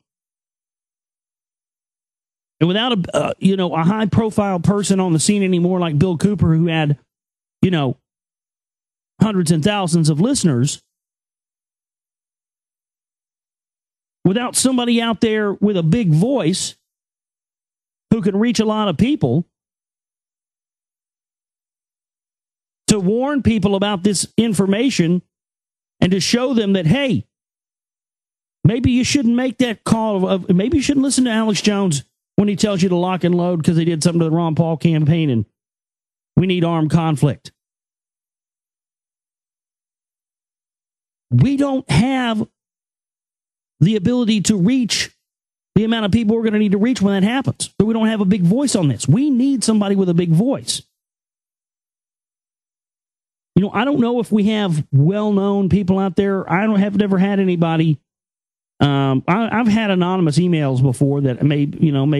And without a high profile person on the scene anymore like Bill Cooper, who had, hundreds and thousands of listeners, without somebody out there with a big voice who can reach a lot of people to warn people about this information and to show them that, hey, maybe you shouldn't make that call. Maybe you shouldn't listen to Alex Jones when he tells you to lock and load because they did something to the Ron Paul campaign and we need armed conflict. We don't have the ability to reach the amount of people we're going to need to reach when that happens. So we don't have a big voice on this. We need somebody with a big voice. I don't know if we have well-known people out there. I have never had anybody. I've had anonymous emails before that may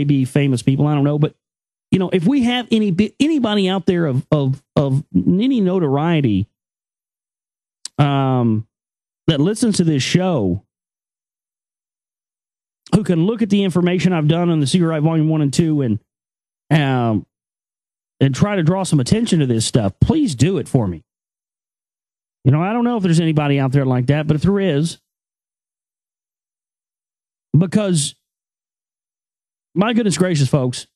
be famous people. I don't know, but if we have anybody out there of any notoriety that listens to this show, who can look at the information I've done on the Secret Right Volume 1 and 2 and try to draw some attention to this stuff, please do it for me. I don't know if there's anybody out there like that, but if there is, because, my goodness gracious, folks,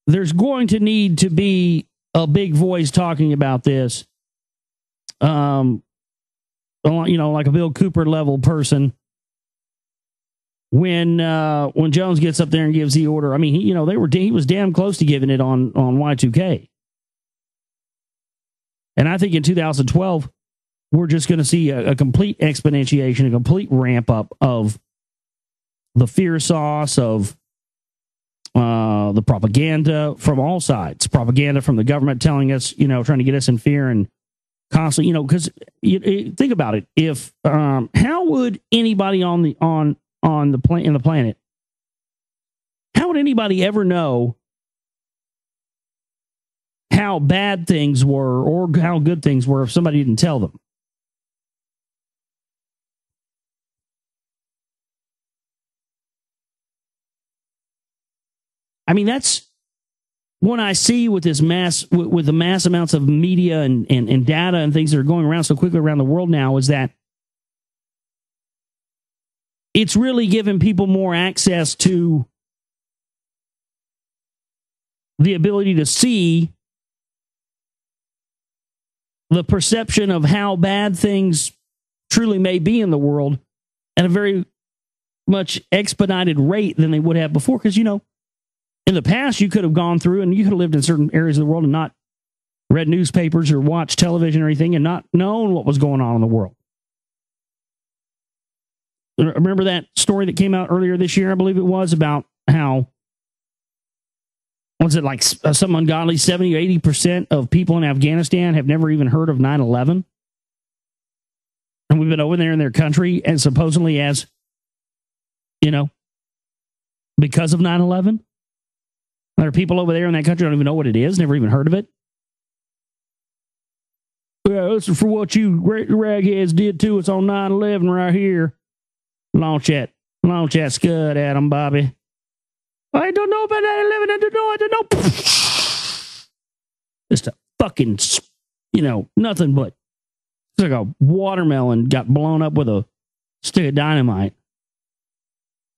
there's going to need to be a big voice talking about this. Like a Bill Cooper level person. When Jones gets up there and gives the order, I mean, he was damn close to giving it on Y2K. And I think in 2012, we're just going to see a complete exponentiation, a complete ramp up of the fear sauce, of the propaganda from all sides. Propaganda from the government telling us, trying to get us in fear and constantly, because think about it. If how would anybody in the planet, how would anybody ever know how bad things were or how good things were if somebody didn't tell them? I mean, that's what I see with this with the mass amounts of media and data and things that are going around so quickly around the world now, is that it's really giving people more access to the ability to see the perception of how bad things truly may be in the world at a very much expedited rate than they would have before. Because, in the past, you could have gone through and you could have lived in certain areas of the world and not read newspapers or watched television or anything and not known what was going on in the world. Remember that story that came out earlier this year, I believe it was, about how, was it like some ungodly 70 or 80% of people in Afghanistan have never even heard of 9/11? And we've been over there in their country and supposedly as, because of 9/11? There are people over there in that country who don't even know what it is, never even heard of it. Well, this is for what you ragheads did to us on 9/11 right here. Launch that scud at them, Bobby. I don't know about 9/11. I don't know. Just a fucking, nothing but. It's like a watermelon got blown up with a stick of dynamite.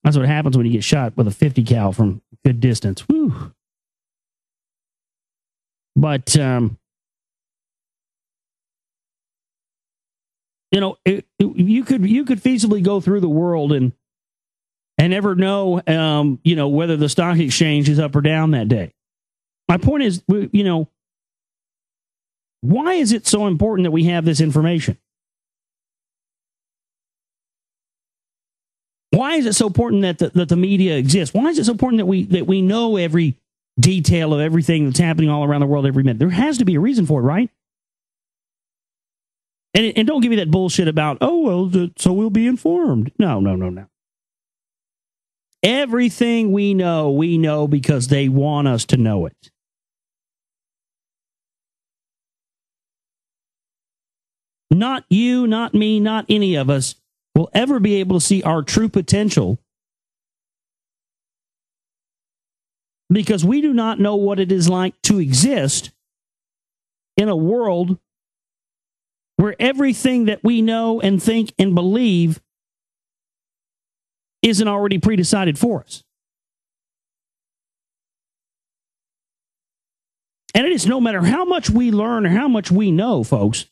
That's what happens when you get shot with a 50 cal from a good distance. Whew. But, you could feasibly go through the world and never know, whether the stock exchange is up or down that day. My point is, why is it so important that we have this information? Why is it so important that the media exists? Why is it so important that we know every detail of everything that's happening all around the world every minute? There has to be a reason for it, right? And don't give me that bullshit about, oh, well, so we'll be informed. No. Everything we know because they want us to know it. Not you, not me, not any of us will ever be able to see our true potential because we do not know what it is like to exist in a world where everything that we know and think and believe isn't already pre-decided for us. And it is no matter how much we learn or how much we know, folks,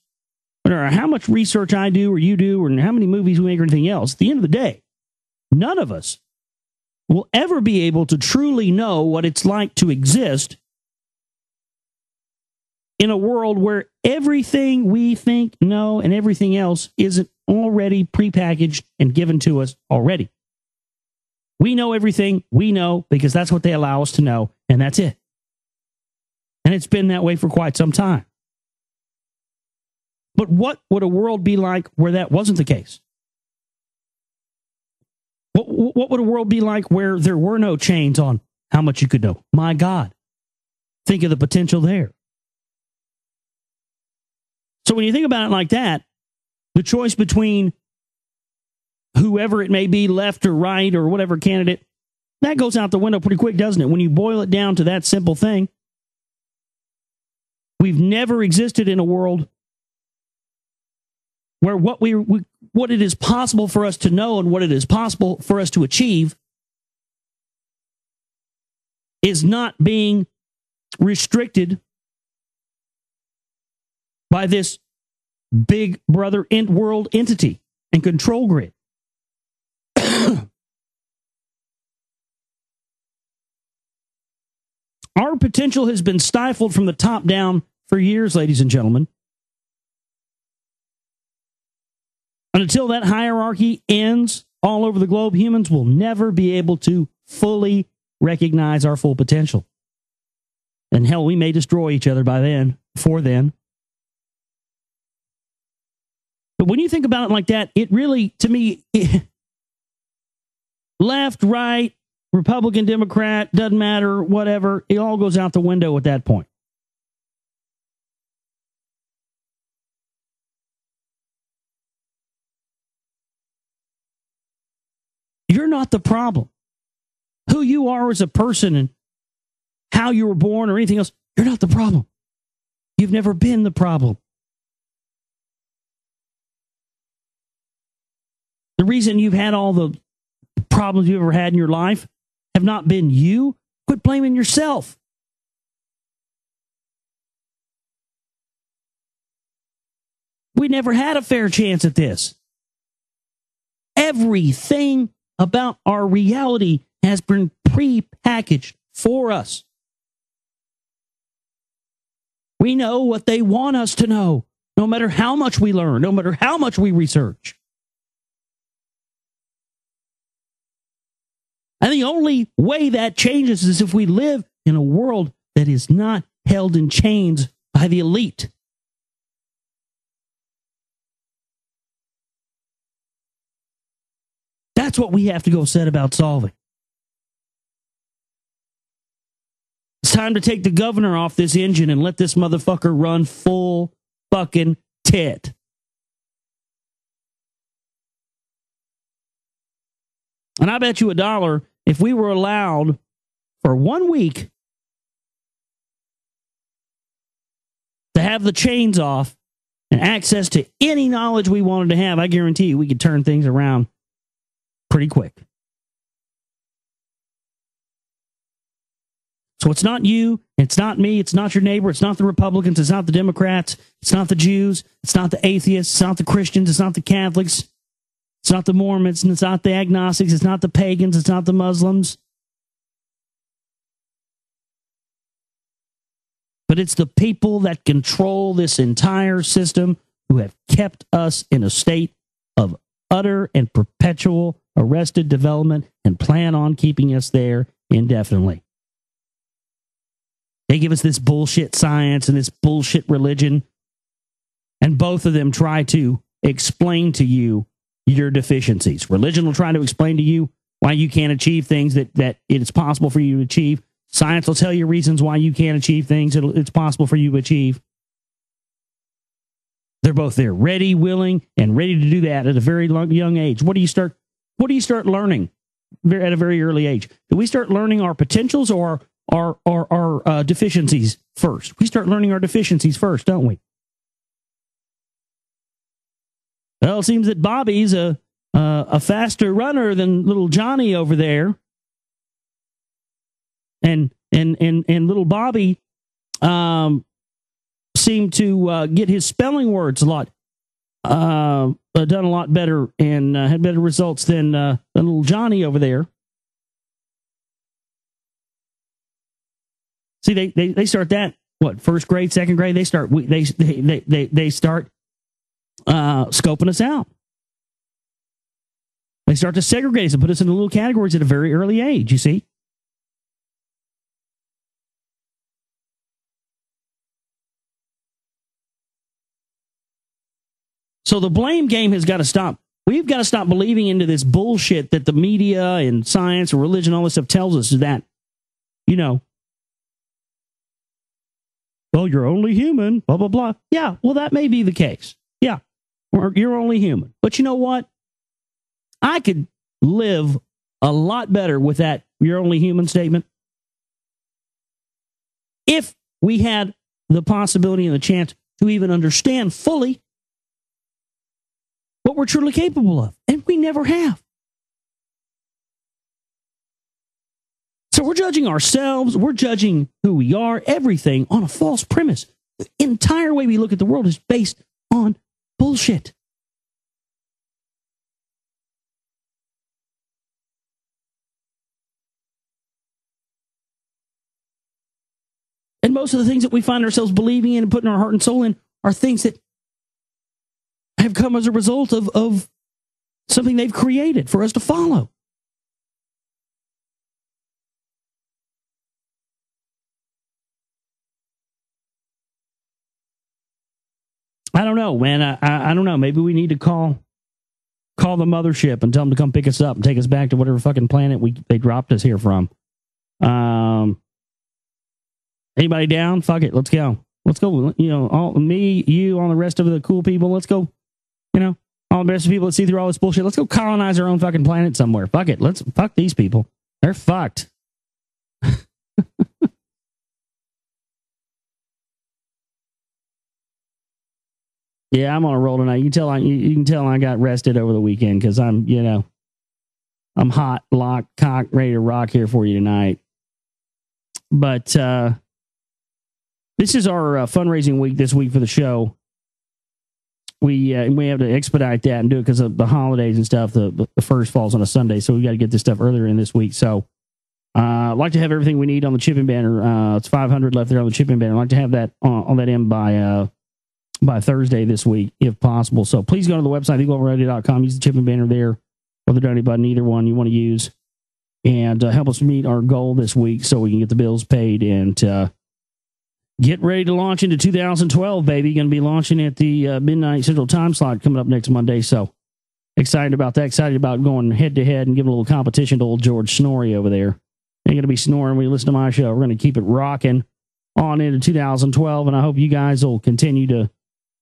no matter how much research I do or you do or how many movies we make or anything else, at the end of the day, none of us will ever be able to truly know what it's like to exist in a world where everything we think, know, and everything else isn't already prepackaged and given to us already. We know everything we know because that's what they allow us to know, and that's it. And it's been that way for quite some time. But what would a world be like where that wasn't the case? What would a world be like where there were no chains on how much you could know? My God, think of the potential there. So when you think about it like that, the choice between whoever it may be, left or right or whatever candidate, that goes out the window pretty quick, doesn't it? When you boil it down to that simple thing, we've never existed in a world where what it is possible for us to know and what it is possible for us to achieve is not being restricted by this big brother world entity and control grid. Our potential has been stifled from the top down for years, ladies and gentlemen. And until that hierarchy ends all over the globe, humans will never be able to fully recognize our full potential. And hell, we may destroy each other by then, before then. But when you think about it like that, it really, to me, left, right, Republican, Democrat, doesn't matter, whatever, it all goes out the window at that point. You're not the problem. Who you are as a person and how you were born or anything else, you're not the problem. You've never been the problem. The reason you've had all the problems you've ever had in your life have not been you. Quit blaming yourself. We never had a fair chance at this. Everything about our reality has been pre-packaged for us. We know what they want us to know, no matter how much we learn, no matter how much we research. And the only way that changes is if we live in a world that is not held in chains by the elite. That's what we have to go set about solving. It's time to take the governor off this engine and let this motherfucker run full fucking tit. And I bet you $1, if we were allowed for 1 week to have the chains off and access to any knowledge we wanted to have, I guarantee you we could turn things around pretty quick. So it's not you, it's not me, it's not your neighbor, it's not the Republicans, it's not the Democrats, it's not the Jews, it's not the atheists, it's not the Christians, it's not the Catholics, it's not the Mormons, and it's not the agnostics, it's not the pagans, it's not the Muslims. But it's the people that control this entire system who have kept us in a state of utter and perpetual arrested development and plan on keeping us there indefinitely. They give us this bullshit science and this bullshit religion And both of them try to explain to you your deficiencies. Religion will try to explain to you why you can't achieve things that it's possible for you to achieve. Science will tell you reasons why you can't achieve things it's possible for you to achieve. They're both there, ready, willing, and ready to do that at a very young age. What do you start learning at a very early age? Do we start learning our potentials or our deficiencies first? We start learning our deficiencies first, don't we? Well, it seems that Bobby's a faster runner than little Johnny over there, and little Bobby seemed to get his spelling words a lot done a lot better and had better results than little Johnny over there. See, they start that first grade, second grade. They start scoping us out. They start to segregate us and put us into little categories at a very early age. You see. So the blame game has got to stop. We've got to stop believing into this bullshit that the media and science and religion, all this stuff tells us that, well, you're only human, blah, blah, blah. Yeah, well, that may be the case. Yeah, you're only human. But you know what? I could live a lot better with that you're only human statement if we had the possibility and the chance to even understand fully what we're truly capable of. And we never have. So we're judging ourselves. We're judging who we are, everything on a false premise. The entire way we look at the world is based on bullshit. And most of the things that we find ourselves believing in and putting our heart and soul in are things that have come as a result of something they've created for us to follow. I don't know, man. I don't know. Maybe we need to call the mothership and tell them to come pick us up and take us back to whatever fucking planet they dropped us here from. Anybody down? Fuck it. Let's go. Let's go. All me, you, all the rest of the cool people. Let's go. All the rest of the people that see through all this bullshit. Let's go colonize our own fucking planet somewhere. Fuck it. Let's fuck these people. They're fucked. Yeah, I'm on a roll tonight. You can tell I got rested over the weekend because I'm hot, locked, cocked, ready to rock here for you tonight. But this is our fundraising week this week for the show. We have to expedite that and do it because of the holidays and stuff. The first falls on a Sunday, so we got to get this stuff earlier in this week. So I'd like to have everything we need on the chipping banner. It's 500 left there on the chipping banner. I'd like to have that on that end by Thursday this week, if possible. So please go to the website, theglobalradio.com. Use the chipping banner there or the donate button, either one you want to use, and help us meet our goal this week so we can get the bills paid and get ready to launch into 2012, baby. Going to be launching at the midnight Central Time slot coming up next Monday. So excited about that. Excited about going head to head and giving a little competition to old George Snorri over there. Ain't going to be snoring when you listen to my show. We're going to keep it rocking on into 2012, and I hope you guys will continue to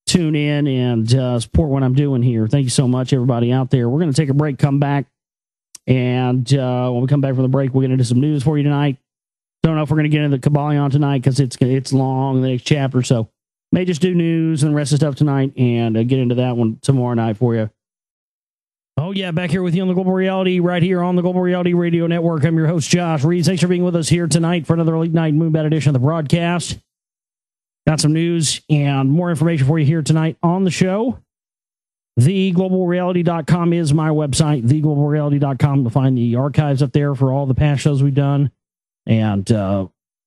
tune in and support what I'm doing here. Thank you so much, everybody out there. We're going to take a break, come back, and when we come back from the break, we're going to do some news for you tonight. Don't know if we're going to get into the Kabbalion tonight because it's long, the next chapter, so may just do news and the rest of the stuff tonight and get into that one tomorrow night for you. Oh, yeah, back here with you on the Global Reality, right here on the Global Reality Radio Network. I'm your host, Josh Reeves. Thanks for being with us here tonight for another late night Moonbat edition of the broadcast. Got some news and more information for you here tonight on the show. TheGlobalReality.com is my website, TheGlobalReality.com, to find the archives up there for all the past shows we've done and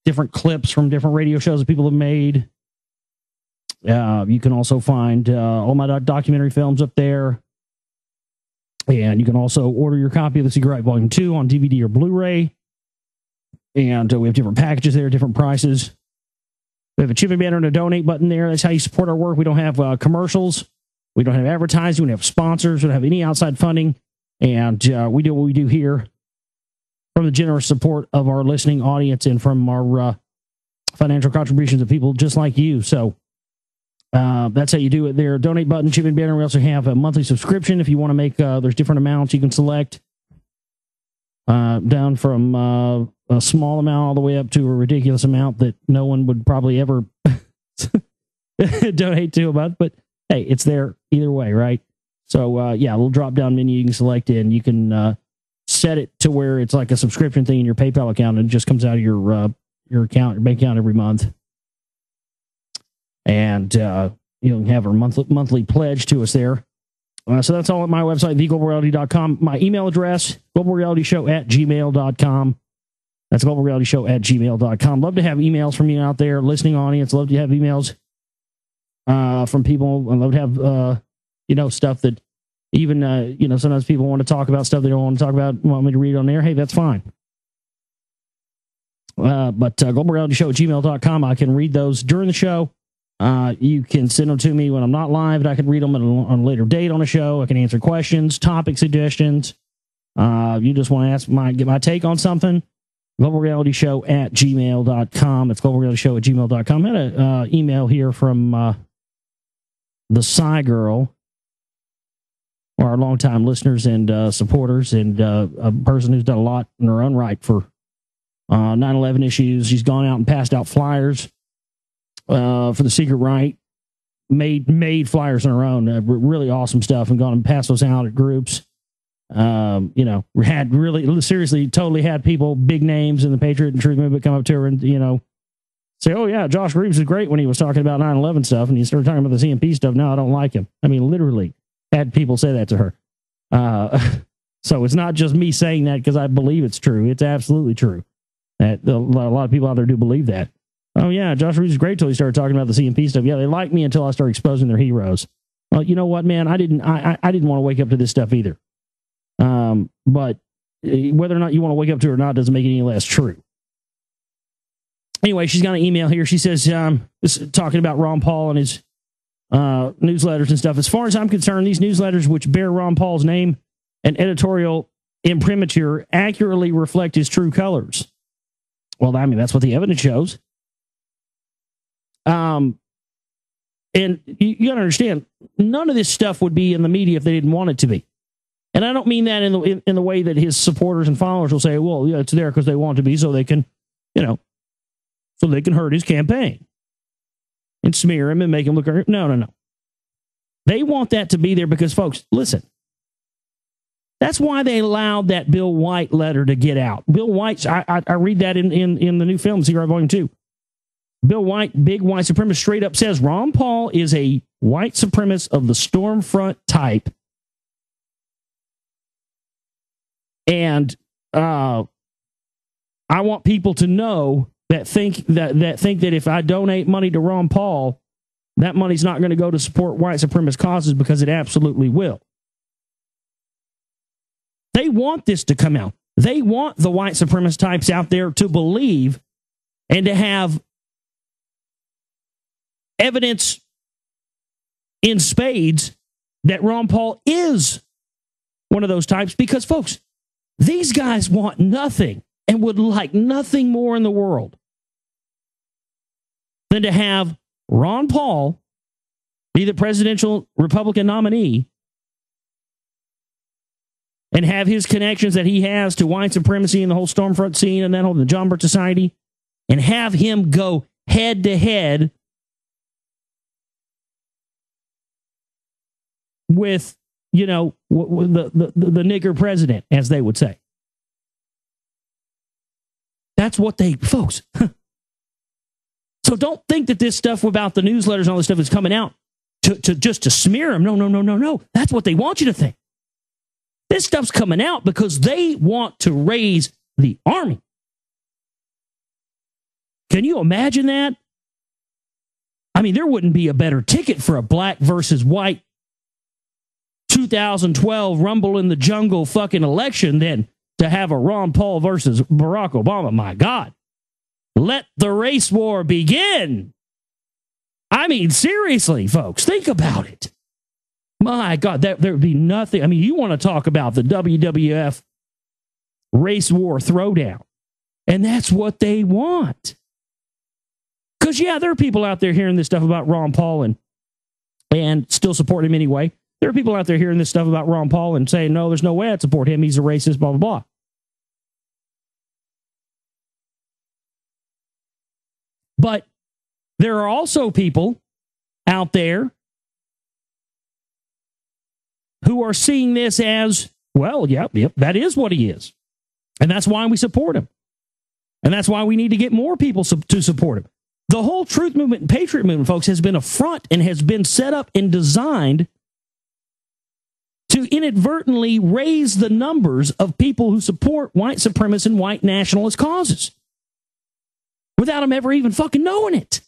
different clips from different radio shows that people have made. You can also find all my documentary films up there. And you can also order your copy of The Secret Right Volume 2 on DVD or Blu-ray. And we have different packages there, different prices. We have a chipping banner and a donate button there. That's how you support our work. We don't have commercials. We don't have advertising. We don't have sponsors. We don't have any outside funding. And we do what we do here from the generous support of our listening audience and from our financial contributions of people just like you. So that's how you do it there. Donate button, chipping banner. We also have a monthly subscription. If you want to make, there's different amounts you can select. Down from a small amount all the way up to a ridiculous amount that no one would probably ever donate to a month. But hey, it's there either way, right? So yeah, a little drop down menu you can select it, and you can set it to where it's like a subscription thing in your PayPal account, and it just comes out of your account, your bank account every month. And you can have our monthly pledge to us there. So that's all at my website, theglobalreality.com. My email address, globalrealityshow@gmail.com. That's globalrealityshow@gmail.com. Love to have emails from you out there, listening audience. Love to have emails from people. I love to have, stuff that even, sometimes people want to talk about stuff they don't want to talk about, want me to read on there. Hey, that's fine. But globalrealityshow@gmail.com. I can read those during the show. You can send them to me when I'm not live, and I can read them on a later date on the show. I can answer questions, topic suggestions. You just want to get my take on something. globalrealityshow@gmail.com. It's globalrealityshow@gmail.com. I had an email here from the Psy Girl, our longtime listeners and supporters, and a person who's done a lot in her own right for 9/11 issues. She's gone out and passed out flyers for the Secret Right, made flyers on her own, really awesome stuff, and gone and passed those out at groups. Had really seriously totally had people, big names in the Patriot and Truth movement, come up to her and say, "Oh yeah, Josh Reeves is great when he was talking about 9/11 stuff, and he started talking about the CMP stuff. No, I don't like him." I mean, literally had people say that to her. So it's not just me saying that because I believe it's true. It's absolutely true. That a lot of people out there do believe that. Oh yeah, Josh Reeves is great till he started talking about the CMP stuff. Yeah, they liked me until I started exposing their heroes. Well, you know what, man? I didn't want to wake up to this stuff either. But whether or not you want to wake up to it or not doesn't make it any less true. Anyway, she's got an email here. She says, talking about Ron Paul and his newsletters and stuff. As far as I'm concerned, these newsletters, which bear Ron Paul's name and editorial imprimatur, accurately reflect his true colors. Well, I mean, that's what the evidence shows. And you got to understand, none of this stuff would be in the media if they didn't want it to be. And I don't mean that in the way that his supporters and followers will say, well, yeah, it's there because they want it to be, so they can, so they can hurt his campaign and smear him and make him look. No. They want that to be there because, folks, listen, that's why they allowed that Bill White letter to get out. Bill White, I read that in the new film, Secret Volume 2. Bill White, big white supremacist, straight up says Ron Paul is a white supremacist of the Stormfront type. And I want people to know that think that if I donate money to Ron Paul, that money's not going to go to support white supremacist causes, because it absolutely will. They want this to come out. They want the white supremacist types out there to believe and to have evidence in spades that Ron Paul is one of those types, because, folks, these guys want nothing and would like nothing more in the world than to have Ron Paul be the presidential Republican nominee and have his connections that he has to white supremacy and the whole Stormfront scene and that whole the John Birch Society, and have him go head to head with, the nigger president, as they would say. That's what they, folks. So don't think that this stuff about the newsletters and all this stuff is coming out to smear him. No. That's what they want you to think. This stuff's coming out because they want to raise the army. Can you imagine that? I mean, there wouldn't be a better ticket for a black versus white 2012 Rumble in the Jungle fucking election than to have a Ron Paul versus Barack Obama. My God. Let the race war begin. I mean, seriously, folks, think about it. My God, there would be nothing. I mean, you want to talk about the WWF race war throwdown, and that's what they want. Because, yeah, there are people out there hearing this stuff about Ron Paul and still support him anyway. There are people out there hearing this stuff about Ron Paul and saying, no, there's no way I'd support him. He's a racist, blah, blah, blah. But there are also people out there who are seeing this as, well, yep, that is what he is. And that's why we support him. And that's why we need to get more people to support him. The whole truth movement and patriot movement, folks, has been a front and has been set up and designed to inadvertently raise the numbers of people who support white supremacist and white nationalist causes without them ever even fucking knowing it.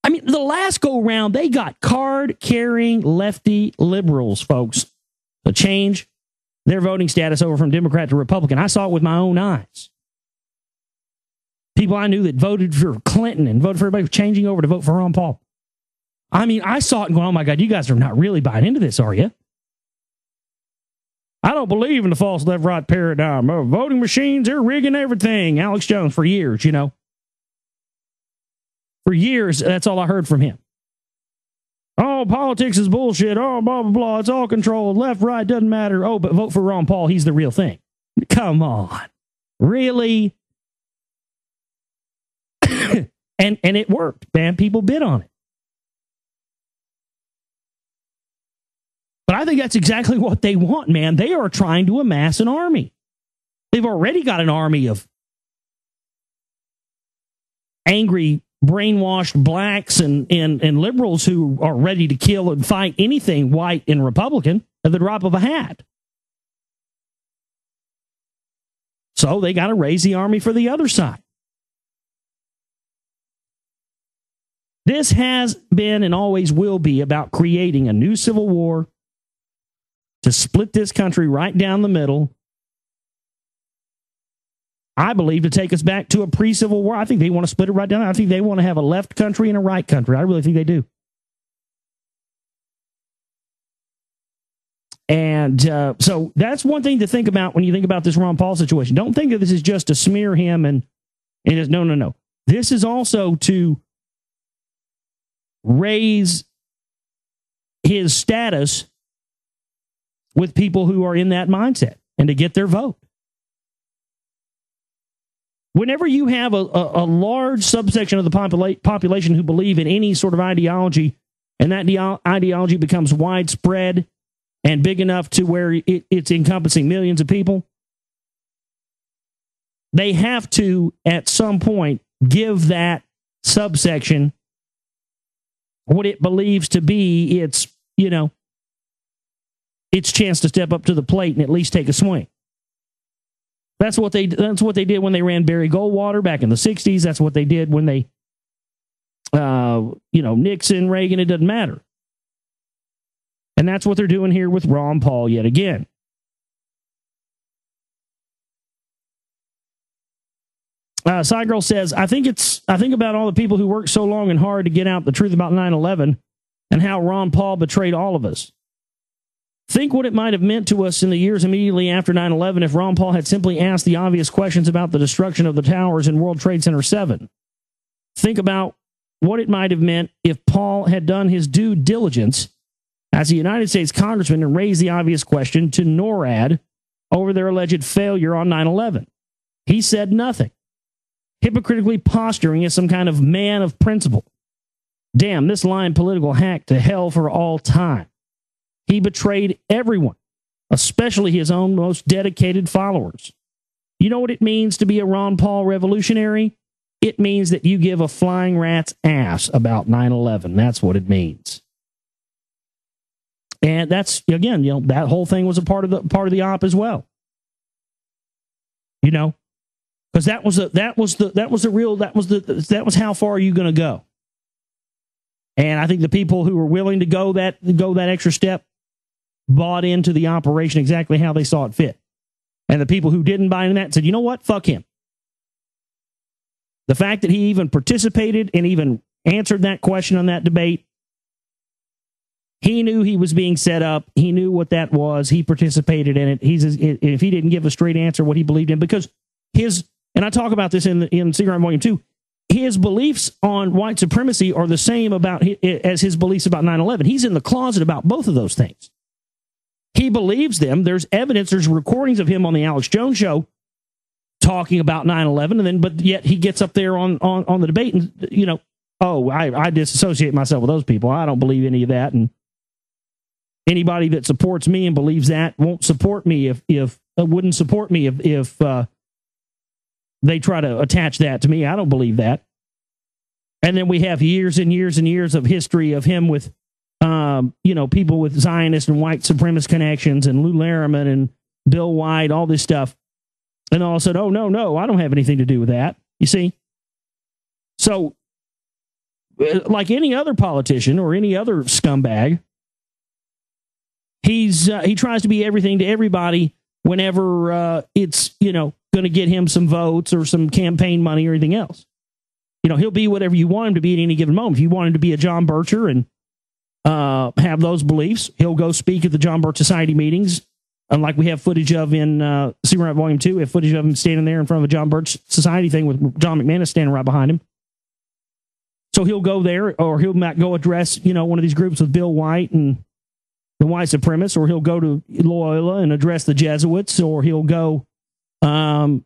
I mean, the last go round, they got card-carrying lefty liberals, folks, to change their voting status over from Democrat to Republican. I saw it with my own eyes. People I knew that voted for Clinton and voted for everybody changing over to vote for Ron Paul. I mean, I saw it and going, oh my God, you guys are not really buying into this, are you? I don't believe in the false left-right paradigm. Voting machines, they're rigging everything. Alex Jones for years, you know. For years, that's all I heard from him. Oh, politics is bullshit. Oh, blah, blah, blah. It's all controlled. Left, right, doesn't matter. Oh, but vote for Ron Paul. He's the real thing. Come on. Really? and it worked, man. People bid on it. But I think that's exactly what they want, man. They are trying to amass an army. They've already got an army of angry, brainwashed blacks and liberals who are ready to kill and fight anything white and Republican at the drop of a hat. So they got to raise the army for the other side. This has been and always will be about creating a new civil war to split this country right down the middle. I believe to take us back to a pre-Civil War. I think they want to split it right down. I think they want to have a left country and a right country. I really think they do. And so that's one thing to think about when you think about this Ron Paul situation. Don't think that this is just to smear him and just, no. This is also to raise his status with people who are in that mindset and to get their vote. Whenever you have a large subsection of the population who believe in any sort of ideology, and that ideology becomes widespread and big enough to where it's encompassing millions of people, they have to, at some point, give that subsection what it believes to be its chance to step up to the plate and at least take a swing. That's what they did when they ran Barry Goldwater back in the 60s. That's what they did when they, Nixon, Reagan, it doesn't matter. And that's what they're doing here with Ron Paul yet again. Girl says, I think about all the people who worked so long and hard to get out the truth about 9/11 and how Ron Paul betrayed all of us. Think what it might have meant to us in the years immediately after 9/11 if Ron Paul had simply asked the obvious questions about the destruction of the towers in World Trade Center 7. Think about what it might have meant if Paul had done his due diligence as a United States congressman and raised the obvious question to NORAD over their alleged failure on 9/11. He said nothing, hypocritically posturing as some kind of man of principle. Damn, this lying political hack to hell for all time. He betrayed everyone, especially his own most dedicated followers. You know what it means to be a Ron Paul revolutionary? It means that you give a flying rat's ass about 9/11. That's what it means. And that's, again, that whole thing was a part of the op as well. Because that was how far are you going to go? And I think the people who were willing to go that extra step bought into the operation exactly how they saw it fit. And the people who didn't buy into that said, you know what? Fuck him. The fact that he even participated and even answered that question on that debate, he knew he was being set up. He knew what that was. He participated in it. If he didn't give a straight answer what he believed in, because and I talk about this in Cigarette Volume 2, his beliefs on white supremacy are the same as his beliefs about 9/11. He's in the closet about both of those things. He believes them. There's evidence. There's recordings of him on the Alex Jones show talking about 9/11, but yet he gets up there on the debate and, I disassociate myself with those people. I don't believe any of that. And anybody that supports me and believes that won't support me wouldn't support me if they try to attach that to me. I don't believe that. And then we have years and years and years of history of him with, people with Zionist and white supremacist connections, and Lou Larriman and Bill White, all this stuff. And all said, oh, no, I don't have anything to do with that. You see? So, like any other politician or any other scumbag, he tries to be everything to everybody whenever it's, going to get him some votes or some campaign money or anything else. He'll be whatever you want him to be at any given moment. If you want him to be a John Bircher and have those beliefs, he'll go speak at the John Birch Society meetings, like we have footage of in Cigarette Volume 2. We have footage of him standing there in front of a John Birch Society thing with John McManus standing right behind him. So he'll go there, or he'll go address, one of these groups with Bill White and the white supremacists, or he'll go to Loyola and address the Jesuits, or he'll go, talk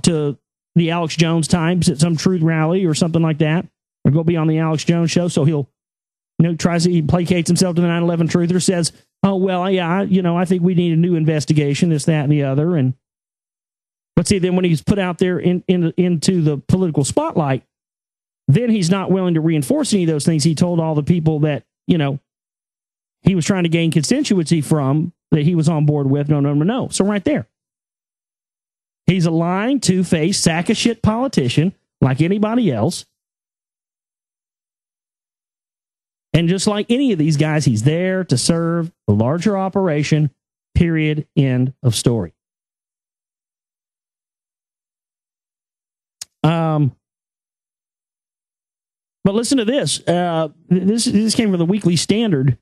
to the Alex Jones Times at some truth rally or something like that, or go be on the Alex Jones show. So he placates himself to the 9/11 truther, says, oh, well, yeah, I think we need a new investigation, this, that, and the other. But see, then when he's put out there into the political spotlight, then he's not willing to reinforce any of those things he told all the people that, he was trying to gain constituency from, that he was on board with. No. So right there. He's a lying, two-faced, sack of shit politician like anybody else. And just like any of these guys, he's there to serve the larger operation, period, end of story. But listen to this. This came from the Weekly Standard.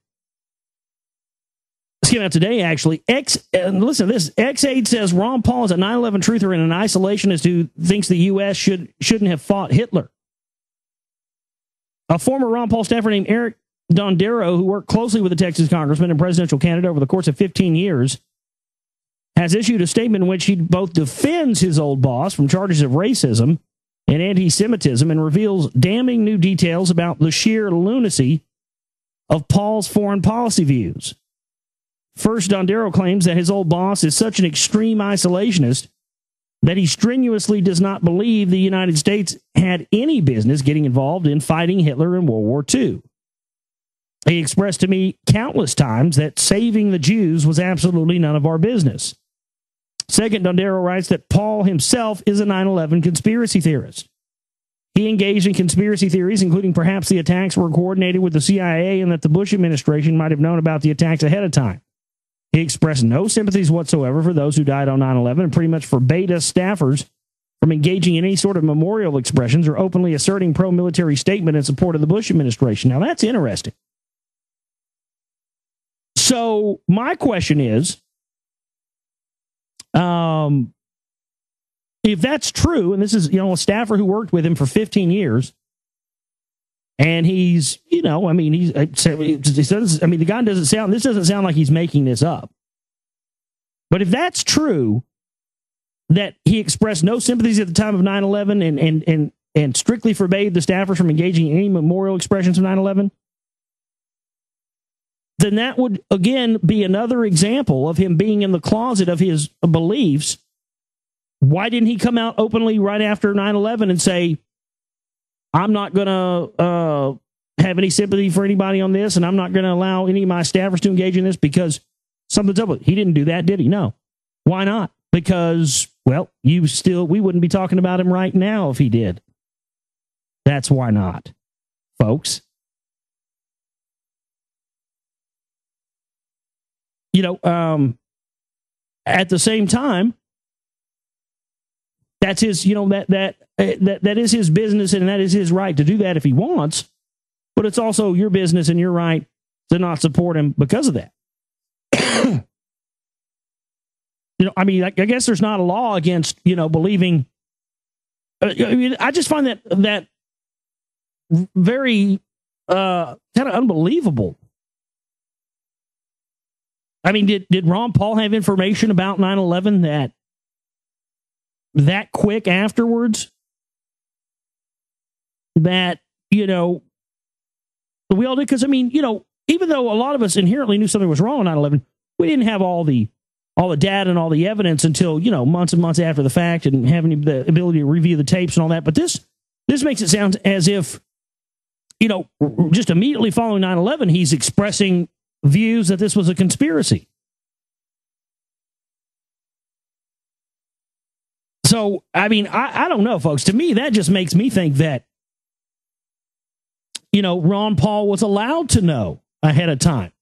This came out today, actually. Listen to this. X-Aid says Ron Paul is a 9/11 truther and an isolationist who thinks the U.S. shouldn't have fought Hitler. A former Ron Paul staffer named Eric Dondero, who worked closely with the Texas congressman and presidential candidate over the course of 15 years, has issued a statement in which he both defends his old boss from charges of racism and anti-Semitism and reveals damning new details about the sheer lunacy of Paul's foreign policy views. First, Dondero claims that his old boss is such an extreme isolationist that he strenuously does not believe the United States had any business getting involved in fighting Hitler in World War II. He expressed to me countless times that saving the Jews was absolutely none of our business. Second, Dondero writes that Paul himself is a 9/11 conspiracy theorist. He engaged in conspiracy theories, including perhaps the attacks were coordinated with the CIA and that the Bush administration might have known about the attacks ahead of time. He expressed no sympathies whatsoever for those who died on 9/11 and pretty much forbade us staffers from engaging in any sort of memorial expressions or openly asserting pro-military statement in support of the Bush administration. Now, that's interesting. So my question is, if that's true, and this is, a staffer who worked with him for 15 years, and he's, the guy this doesn't sound like he's making this up. But if that's true, that he expressed no sympathies at the time of 9/11 and strictly forbade the staffers from engaging in any memorial expressions of 9/11, then that would, again, be another example of him being in the closet of his beliefs. Why didn't he come out openly right after 9/11 and say, I'm not going to have any sympathy for anybody on this, and I'm not going to allow any of my staffers to engage in this because something's up with it? He didn't do that, did he? No. Why not? Because, well, we wouldn't be talking about him right now if he did. That's why not, folks. At the same time, that's his, that is his business, and that is his right to do that if he wants. But it's also your business and your right to not support him because of that. I guess there's not a law against, believing. I just find that very kind of unbelievable. I mean, did Ron Paul have information about 9/11 that quick afterwards? That, we all did? Because, even though a lot of us inherently knew something was wrong with 9/11, we didn't have all the data and all the evidence until, months and months after the fact, and having the ability to review the tapes and all that. But this makes it sound as if, just immediately following 9/11, he's expressing views that this was a conspiracy. So, I don't know, folks. To me, that just makes me think that, Ron Paul was allowed to know ahead of time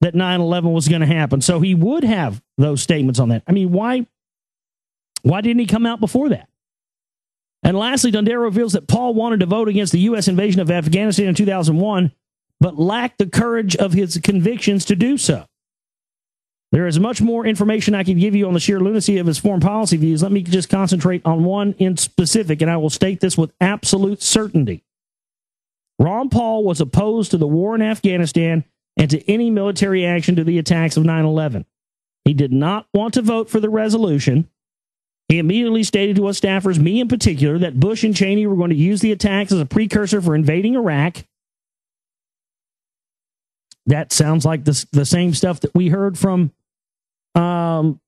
that 9/11 was going to happen. So he would have those statements on that. Why didn't he come out before that? And lastly, Dundero reveals that Paul wanted to vote against the U.S. invasion of Afghanistan in 2001, but lacked the courage of his convictions to do so. There is much more information I can give you on the sheer lunacy of his foreign policy views. Let me just concentrate on one in specific, and I will state this with absolute certainty. Ron Paul was opposed to the war in Afghanistan and to any military action to the attacks of 9/11. He did not want to vote for the resolution. He immediately stated to us staffers, me in particular, that Bush and Cheney were going to use the attacks as a precursor for invading Iraq. That sounds like the same stuff that we heard from Aaron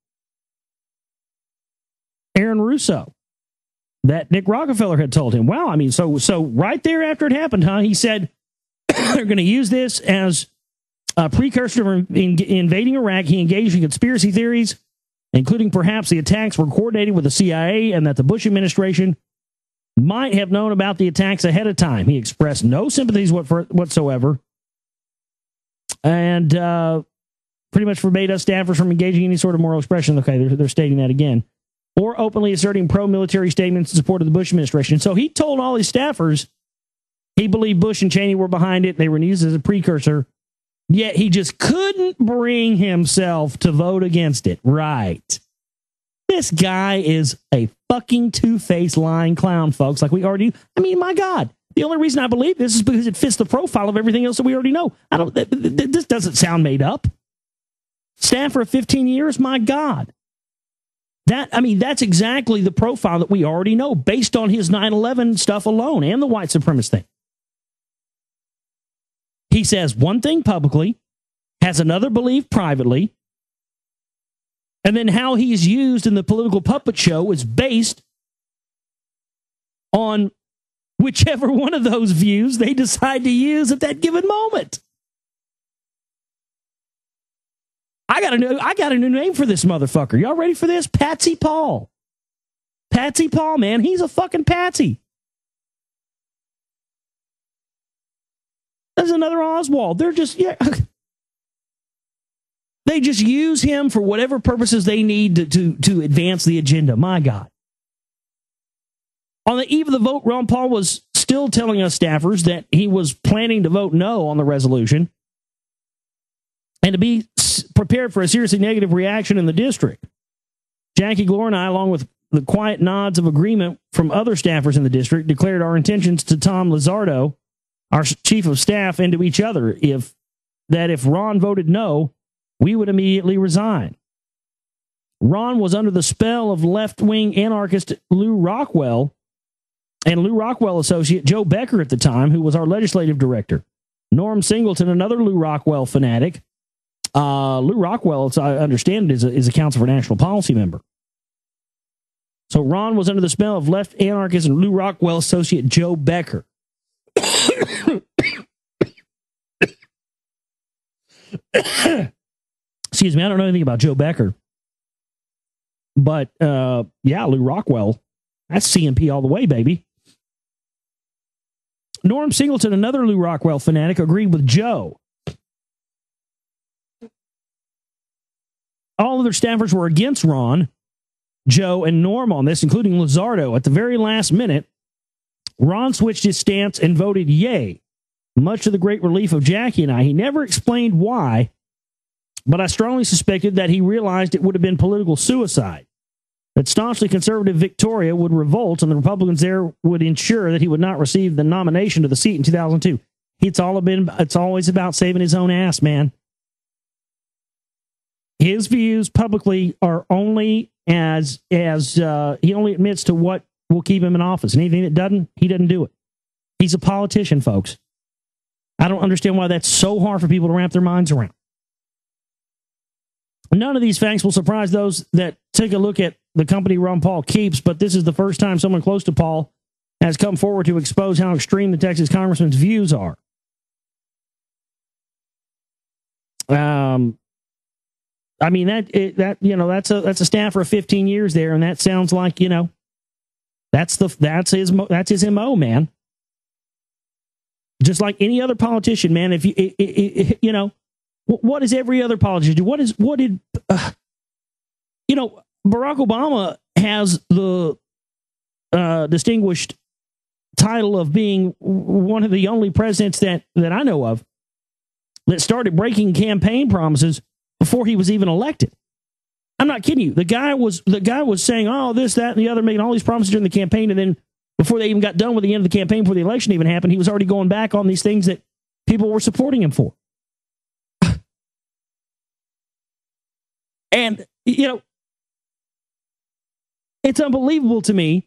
Russo, that Nick Rockefeller had told him. Wow, so right there after it happened, he said they're going to use this as a precursor for invading Iraq. He engaged in conspiracy theories, including perhaps the attacks were coordinated with the CIA and that the Bush administration might have known about the attacks ahead of time. He expressed no sympathies whatsoever, and pretty much forbade us staffers from engaging in any sort of moral expression. Okay, they're stating that again. Or openly asserting pro-military statements in support of the Bush administration. So he told all his staffers he believed Bush and Cheney were behind it. They were used as a precursor. Yet he just couldn't bring himself to vote against it. Right. This guy is a fucking two-faced lying clown, folks, like we already... my God. The only reason I believe this is because it fits the profile of everything else that we already know. This doesn't sound made up. Staffer of 15 years? My God. That's exactly the profile that we already know based on his 9/11 stuff alone and the white supremacist thing. He says one thing publicly, has another belief privately, and then how he's used in the political puppet show is based on whichever one of those views they decide to use at that given moment. I got a new name for this motherfucker. Y'all ready for this? Patsy Paul. Patsy Paul, man. He's a fucking patsy. There's another Oswald. They just use him for whatever purposes they need to advance the agenda. My God. On the eve of the vote, Ron Paul was still telling us staffers that he was planning to vote no on the resolution and to be prepared for a seriously negative reaction in the district. Jackie Glore and I, along with the quiet nods of agreement from other staffers in the district, declared our intentions to Tom Lizardo, our chief of staff, and to each other, if Ron voted no, we would immediately resign. Ron was under the spell of left-wing anarchist Lew Rockwell and Lew Rockwell associate Joe Becker at the time, who was our legislative director. Norm Singleton, another Lew Rockwell fanatic. Lew Rockwell, as I understand it, is a Council for National Policy member. So Ron was under the spell of left anarchist and Lew Rockwell associate Joe Becker. Excuse me, I don't know anything about Joe Becker. But, Lew Rockwell, that's CMP all the way, baby. Norm Singleton, another Lew Rockwell fanatic, agreed with Joe. All other staffers were against Ron, Joe, and Norm on this, including Luzardo. At the very last minute, Ron switched his stance and voted yay, much to the great relief of Jackie and I. He never explained why, but I strongly suspected that he realized it would have been political suicide, that staunchly conservative Victoria would revolt and the Republicans there would ensure that he would not receive the nomination to the seat in 2002. It's always about saving his own ass, man. His views publicly are only as he only admits to what will keep him in office. Anything that doesn't, he doesn't do it. He's a politician, folks. I don't understand why that's so hard for people to wrap their minds around. None of these facts will surprise those that take a look at the company Ron Paul keeps, but this is the first time someone close to Paul has come forward to expose how extreme the Texas congressman's views are. I mean, that's a staffer of 15 years there, and that sounds like, that's his MO, man. Just like any other politician, man. If what does every other politician do? Barack Obama has the distinguished title of being one of the only presidents that I know of that started breaking campaign promises before he was even elected. I'm not kidding you. The guy was saying, oh, this, that, and the other, making all these promises during the campaign, and then before they even got done with the end of the campaign, before the election even happened, he was already going back on these things that people were supporting him for. And, it's unbelievable to me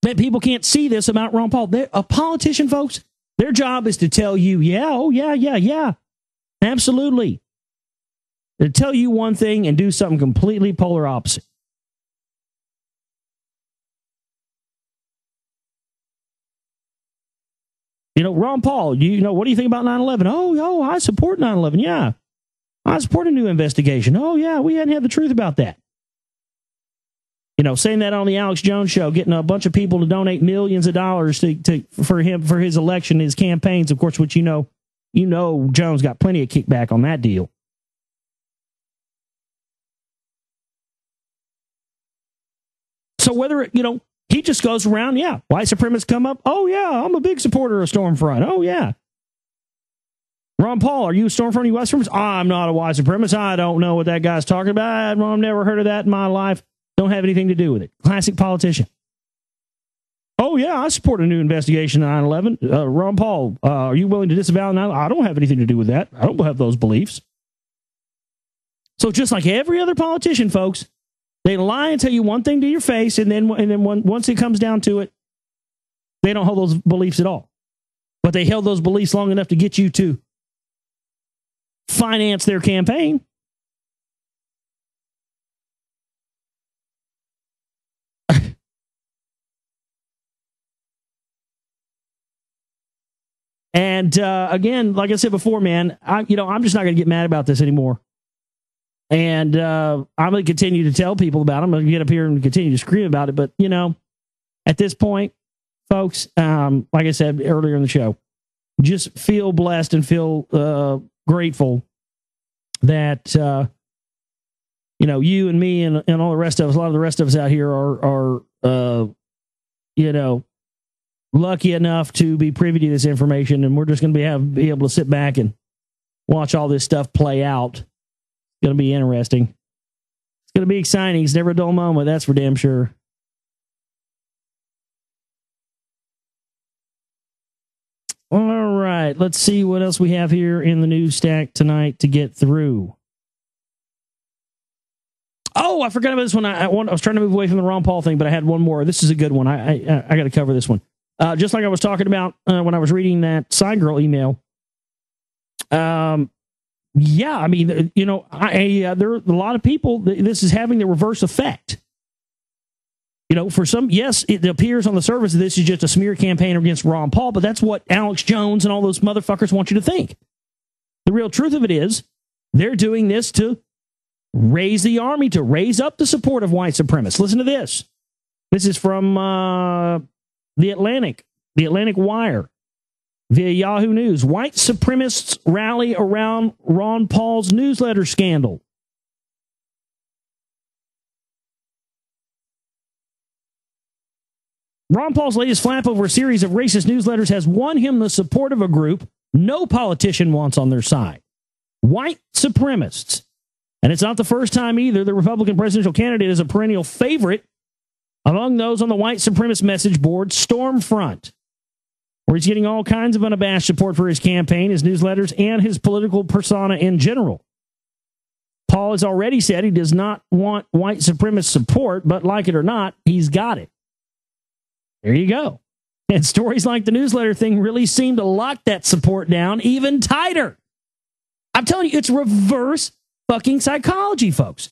that people can't see this about Ron Paul. A politician, folks, their job is to tell you, yeah, absolutely. To tell you one thing and do something completely polar opposite. Ron Paul, what do you think about 9/11? Oh, I support 9/11. Yeah. I support a new investigation. Oh, yeah, we hadn't had the truth about that. Saying that on the Alex Jones show, getting a bunch of people to donate millions of dollars for his election, his campaigns, of course, which Jones got plenty of kickback on that deal. So whether, he just goes around, yeah, white supremacists come up. Oh, yeah, I'm a big supporter of Stormfront. Oh, yeah. Ron Paul, are you a Stormfront? Are you white supremacist? I'm not a white supremacist. I don't know what that guy's talking about. I've never heard of that in my life. Don't have anything to do with it. Classic politician. Oh, yeah, I support a new investigation on 9/11. Ron Paul, are you willing to disavow 9/11? I don't have anything to do with that. I don't have those beliefs. So just like every other politician, folks, they lie and tell you one thing to your face, and then once it comes down to it, they don't hold those beliefs at all. But they held those beliefs long enough to get you to finance their campaign. And again, like I said before, man, I'm just not going to get mad about this anymore. And I'm going to continue to tell people about it. I'm going to get up here and continue to scream about it. But, at this point, folks, like I said earlier in the show, just feel blessed and feel grateful that, you and me and all the rest of us, a lot of the rest of us out here are lucky enough to be privy to this information. And we're just going to be able to sit back and watch all this stuff play out. It's going to be interesting. It's going to be exciting. It's never a dull moment. That's for damn sure. All right. Let's see what else we have here in the news stack tonight to get through. Oh, I forgot about this one. I was trying to move away from the Ron Paul thing, but I had one more. This is a good one. I got to cover this one. Just like I was talking about when I was reading that Side Girl email. Yeah, I mean, there are a lot of people, this is having the reverse effect. For some, yes, it appears on the surface that this is just a smear campaign against Ron Paul, but that's what Alex Jones and all those motherfuckers want you to think. The real truth of it is, they're doing this to raise the army, to raise up the support of white supremacists. Listen to this. This is from The Atlantic Wire, via Yahoo News. White supremacists rally around Ron Paul's newsletter scandal. Ron Paul's latest flap over a series of racist newsletters has won him the support of a group no politician wants on their side. White supremacists. And it's not the first time either. The Republican presidential candidate is a perennial favorite among those on the white supremacist message board, Stormfront, where he's getting all kinds of unabashed support for his campaign, his newsletters, and his political persona in general. Paul has already said he does not want white supremacist support, but like it or not, he's got it. There you go. And stories like the newsletter thing really seem to lock that support down even tighter. I'm telling you, it's reverse fucking psychology, folks.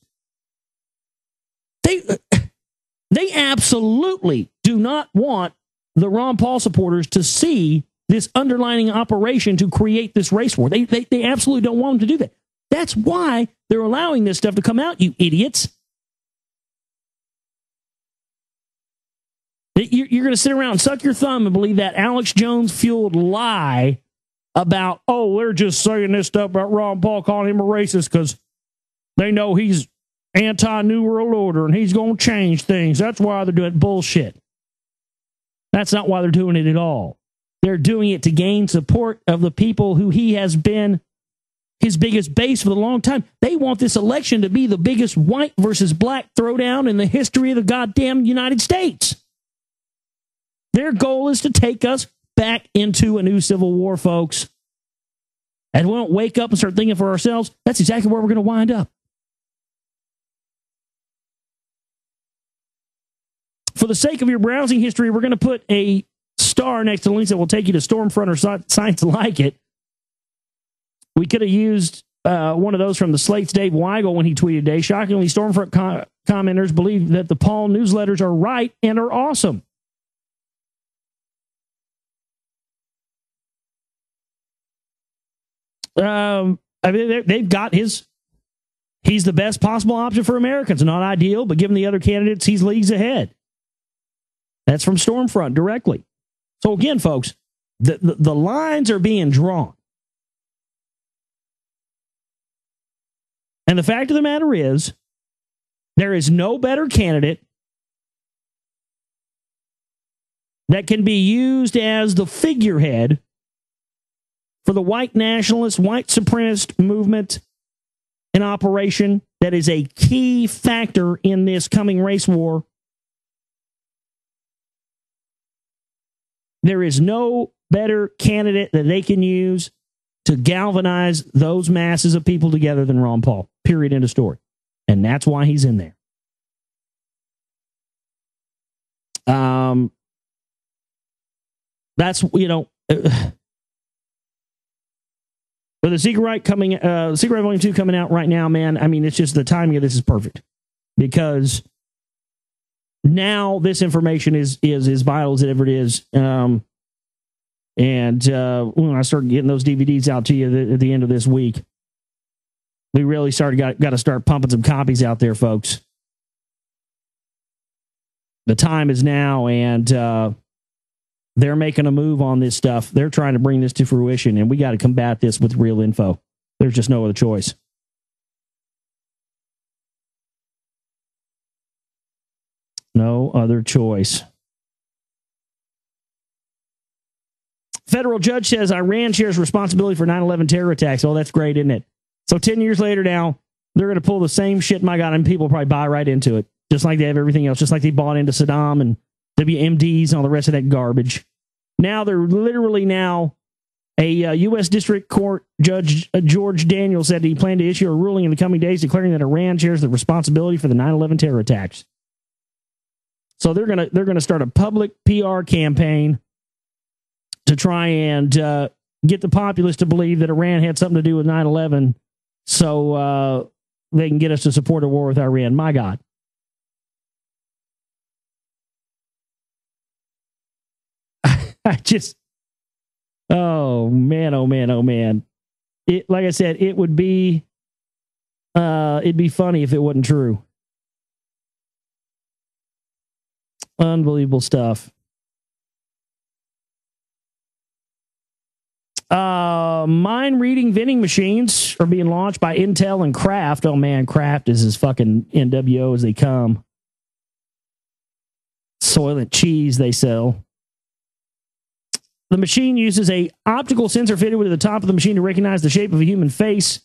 They absolutely do not want the Ron Paul supporters to see this underlining operation to create this race war. They absolutely don't want them to do that. That's why they're allowing this stuff to come out, you idiots. You're going to sit around and suck your thumb and believe that Alex Jones-fueled lie about, oh, they're just saying this stuff about Ron Paul, calling him a racist because they know he's anti-New World Order and he's going to change things. That's why they're doing bullshit. That's not why they're doing it at all. They're doing it to gain support of the people who he has been his biggest base for a long time. They want this election to be the biggest white versus black throwdown in the history of the goddamn United States. Their goal is to take us back into a new civil war, folks. And we don't wake up and start thinking for ourselves. That's exactly where we're going to wind up. For the sake of your browsing history, we're going to put a star next to links that will take you to Stormfront or sites like it. We could have used one of those from the Slate's Dave Weigel when he tweeted today. Shockingly, Stormfront commenters believe that the Paul newsletters are right and are awesome. I mean, they've got he's the best possible option for Americans. Not ideal, but given the other candidates, he's leagues ahead. That's from Stormfront directly. So again, folks, the lines are being drawn. And the fact of the matter is, there is no better candidate that can be used as the figurehead for the white nationalist, white supremacist movement in operation that is a key factor in this coming race war. There is no better candidate that they can use to galvanize those masses of people together than Ron Paul. Period. End of story. And that's why he's in there. That's, you know, but the Secret Right Secret Right Volume 2 coming out right now, man. I mean, it's just the timing of this is perfect because now this information is as vital as it ever is. And when I start getting those DVDs out to you at the end of this week, we really got to start pumping some copies out there, folks. The time is now, and they're making a move on this stuff. They're trying to bring this to fruition, and we got to combat this with real info. There's just no other choice. No other choice. Federal judge says Iran shares responsibility for 9/11 terror attacks. Oh, that's great, isn't it? So 10 years later now, they're going to pull the same shit, my God, and people probably buy right into it, just like they have everything else, just like they bought into Saddam and WMDs and all the rest of that garbage. Now they're literally a U.S. District Court Judge George Daniel said he planned to issue a ruling in the coming days declaring that Iran shares the responsibility for the 9/11 terror attacks. So they're gonna start a public PR campaign to try and get the populace to believe that Iran had something to do with 9/11, so they can get us to support a war with Iran. My God. I just, oh man, oh man, oh man. Like I said, it'd be funny if it wasn't true. Unbelievable stuff. Mind reading vending machines are being launched by Intel and Kraft. Oh man, Kraft is as fucking NWO as they come. Soylent cheese they sell. The machine uses a optical sensor fitted to the top of the machine to recognize the shape of a human face.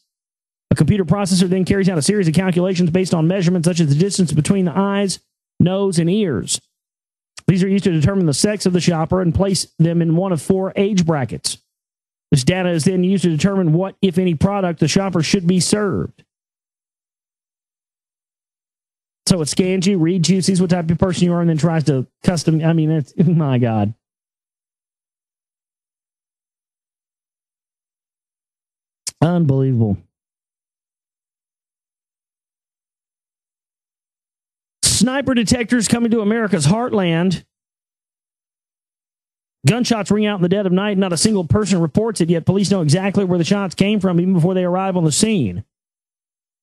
A computer processor then carries out a series of calculations based on measurements such as the distance between the eyes, nose, and ears. These are used to determine the sex of the shopper and place them in one of 4 age brackets. This data is then used to determine what, if any, product the shopper should be served. So it scans you, reads you, sees what type of person you are, and then tries to custom. I mean, it's, my God. Unbelievable. Sniper detectors coming to America's heartland. Gunshots ring out in the dead of night. Not a single person reports it, yet police know exactly where the shots came from even before they arrive on the scene.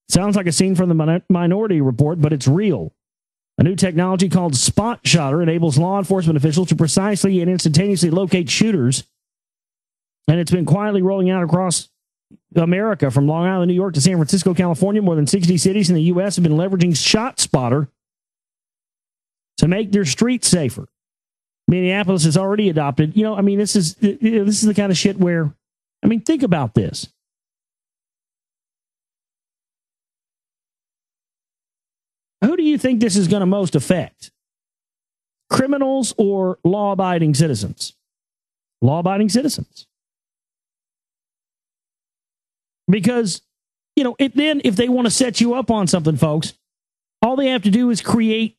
Sounds like a scene from the Minority Report, but it's real. A new technology called Spot Shotter enables law enforcement officials to precisely and instantaneously locate shooters. And it's been quietly rolling out across America from Long Island, New York to San Francisco, California. More than 60 cities in the U.S. have been leveraging Shot Spotter to make their streets safer. Minneapolis has already adopted. This is the kind of shit where, think about this. Who do you think this is going to most affect? Criminals or law-abiding citizens? Law-abiding citizens. Because, if they want to set you up on something, folks, all they have to do is create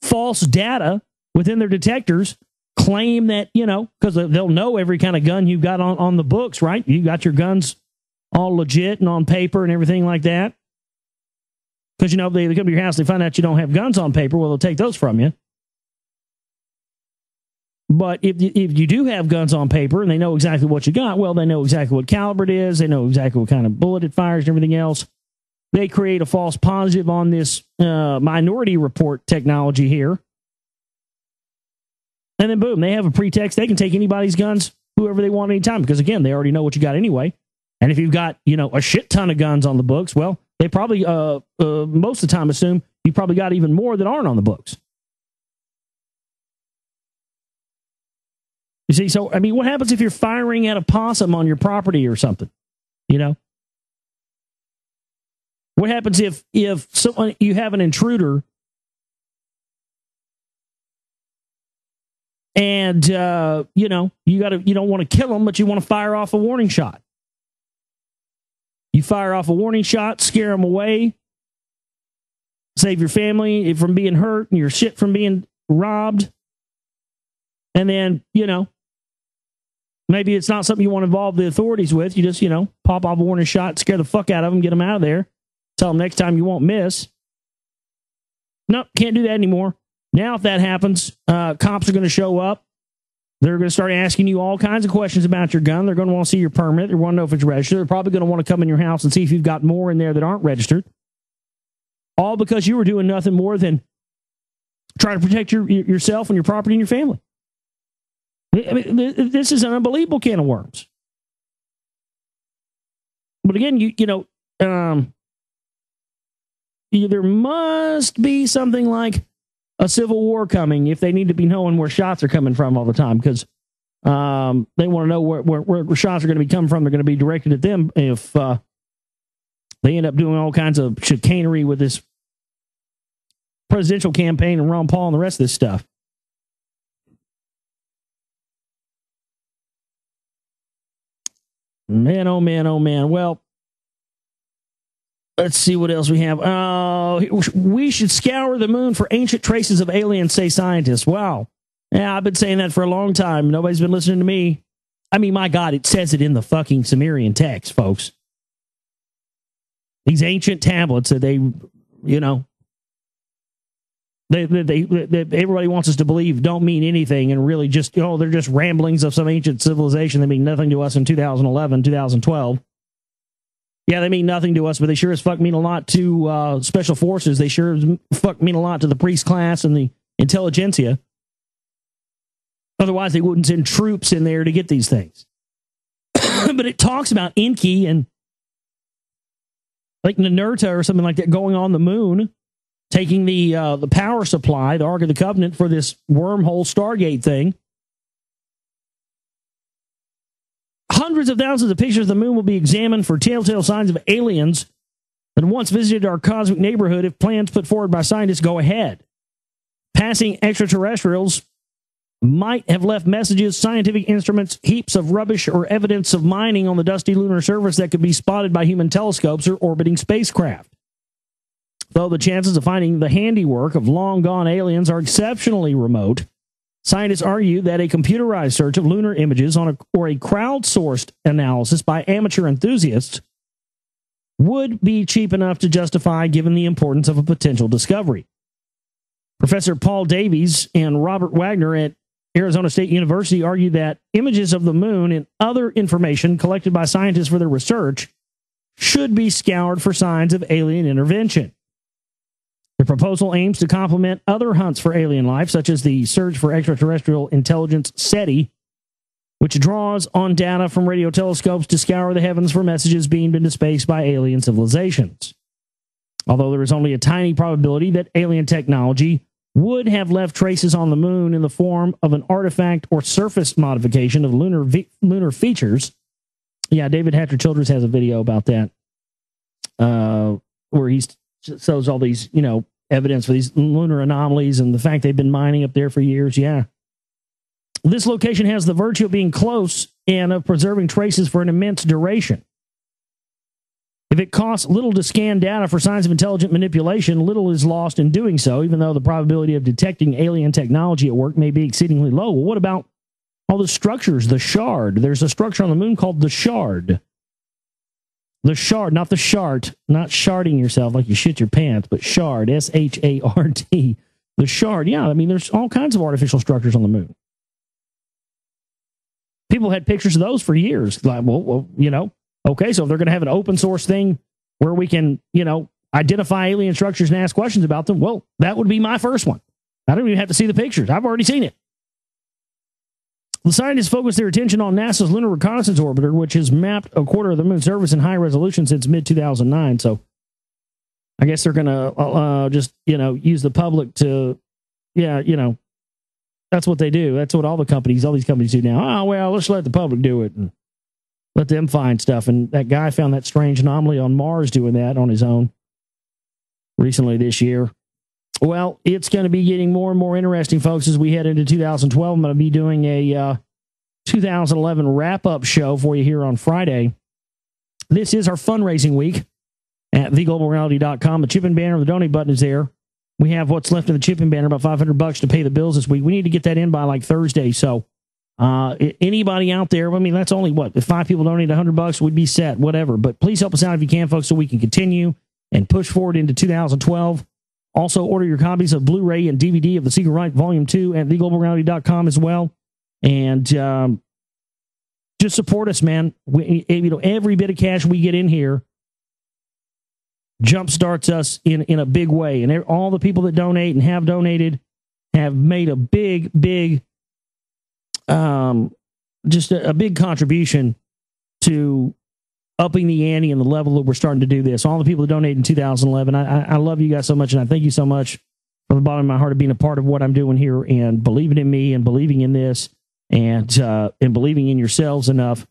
false data within their detectors, claim that, because they'll know every kind of gun you've got on the books, right? You got your guns all legit and on paper and everything like that. Because, they come to your house, they find out you don't have guns on paper, well, they'll take those from you. But if you do have guns on paper and they know exactly what you got, well, they know exactly what caliber it is, they know exactly what kind of bullet it fires and everything else. They create a false positive on this Minority Report technology here. And then, boom, they have a pretext. They can take anybody's guns, whoever they want anytime, because, again, they already know what you got anyway. And if you've got, a shit ton of guns on the books, well, they probably, most of the time, assume you probably got even more that aren't on the books. You see, so, what happens if you're firing at a possum on your property or something? What happens if someone, you have an intruder and, you don't want to kill them, but you want to fire off a warning shot? You fire off a warning shot, scare them away, save your family from being hurt and your shit from being robbed. And then, maybe it's not something you want to involve the authorities with. You just, pop off a warning shot, scare the fuck out of them, get them out of there. Tell them next time you won't miss. Nope, can't do that anymore. Now, if that happens, cops are going to show up. They're going to start asking you all kinds of questions about your gun. They're going to want to see your permit. They want to know if it's registered. They're probably going to want to come in your house and see if you've got more in there that aren't registered. All because you were doing nothing more than trying to protect yourself and your property and your family. This is an unbelievable can of worms. But again, there must be something like a civil war coming if they need to be knowing where shots are coming from all the time, because they want to know where shots are going to be coming from. They're going to be directed at them if they end up doing all kinds of chicanery with this presidential campaign and Ron Paul and the rest of this stuff. Man, oh man, oh man. Well, let's see what else we have. We should scour the moon for ancient traces of aliens, say scientists. Wow. Yeah, I've been saying that for a long time. Nobody's been listening to me. My God, it says it in the fucking Sumerian text, folks. These ancient tablets that they everybody wants us to believe don't mean anything and really just, they're just ramblings of some ancient civilization that mean nothing to us in 2011, 2012. Yeah, they mean nothing to us, but they sure as fuck mean a lot to special forces. They sure as fuck mean a lot to the priest class and the intelligentsia. Otherwise, they wouldn't send troops in there to get these things. But it talks about Enki and like Ninurta or something like that going on the moon. taking the power supply, the Ark of the Covenant, for this wormhole Stargate thing. Hundreds of thousands of pictures of the moon will be examined for telltale signs of aliens that once visited our cosmic neighborhood if plans put forward by scientists go ahead. Passing extraterrestrials might have left messages, scientific instruments, heaps of rubbish, or evidence of mining on the dusty lunar surface that could be spotted by human telescopes or orbiting spacecraft. Though the chances of finding the handiwork of long-gone aliens are exceptionally remote, scientists argue that a computerized search of lunar images or a crowdsourced analysis by amateur enthusiasts would be cheap enough to justify given the importance of a potential discovery. Professor Paul Davies and Robert Wagner at Arizona State University argue that images of the moon and other information collected by scientists for their research should be scoured for signs of alien intervention. The proposal aims to complement other hunts for alien life, such as the Search for Extraterrestrial Intelligence SETI, which draws on data from radio telescopes to scour the heavens for messages beamed into space by alien civilizations. Although there is only a tiny probability that alien technology would have left traces on the moon in the form of an artifact or surface modification of lunar features. Yeah, David Hatcher Childress has a video about that, where he shows all these, evidence for these lunar anomalies and the fact they've been mining up there for years. Yeah. This location has the virtue of being close and of preserving traces for an immense duration. If it costs little to scan data for signs of intelligent manipulation, little is lost in doing so, even though the probability of detecting alien technology at work may be exceedingly low. Well, what about all the structures? The shard. There's a structure on the moon called the shard. The shard, not the shart, not sharding yourself like you shit your pants, but shard, S-H-A-R-D. The shard, yeah, there's all kinds of artificial structures on the moon. People had pictures of those for years. Like, well, okay, so if they're going to have an open source thing where we can, identify alien structures and ask questions about them, well, that would be my first one. I don't even have to see the pictures. I've already seen it. The scientists focused their attention on NASA's Lunar Reconnaissance Orbiter, which has mapped a quarter of the moon's surface in high resolution since mid-2009. So I guess they're going to just, use the public to, that's what they do. That's what all these companies do now. Oh, well, let's let the public do it and let them find stuff. And that guy found that strange anomaly on Mars doing that on his own recently this year. Well, it's going to be getting more and more interesting, folks, as we head into 2012. I'm going to be doing a 2011 wrap-up show for you here on Friday. This is our fundraising week at theglobalreality.com. The chip-in banner, the donate button is there. We have what's left of the chip-in banner, about $500 to pay the bills this week. We need to get that in by like Thursday. So anybody out there, that's only if 5 people donate $100, we'd be set, whatever. But please help us out if you can, folks, so we can continue and push forward into 2012. Also, order your copies of Blu-ray and DVD of The Secret Right Volume 2 at theglobalreality.com as well. And just support us, man. Every bit of cash we get in here jumpstarts us in a big way. And all the people that donate and have donated have made a big, just a big contribution to upping the ante and the level that we're starting to do this. All the people that donated in 2011, I love you guys so much, and I thank you so much from the bottom of my heart of being a part of what I'm doing here and believing in me and believing in this and believing in yourselves enough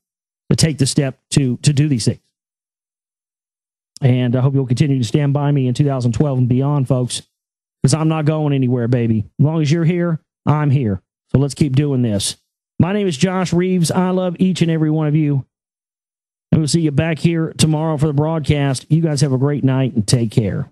to take the step to do these things. And I hope you'll continue to stand by me in 2012 and beyond, folks, because I'm not going anywhere, baby. As long as you're here, I'm here. So let's keep doing this. My name is Josh Reeves. I love each and every one of you. And we'll see you back here tomorrow for the broadcast. You guys have a great night and take care.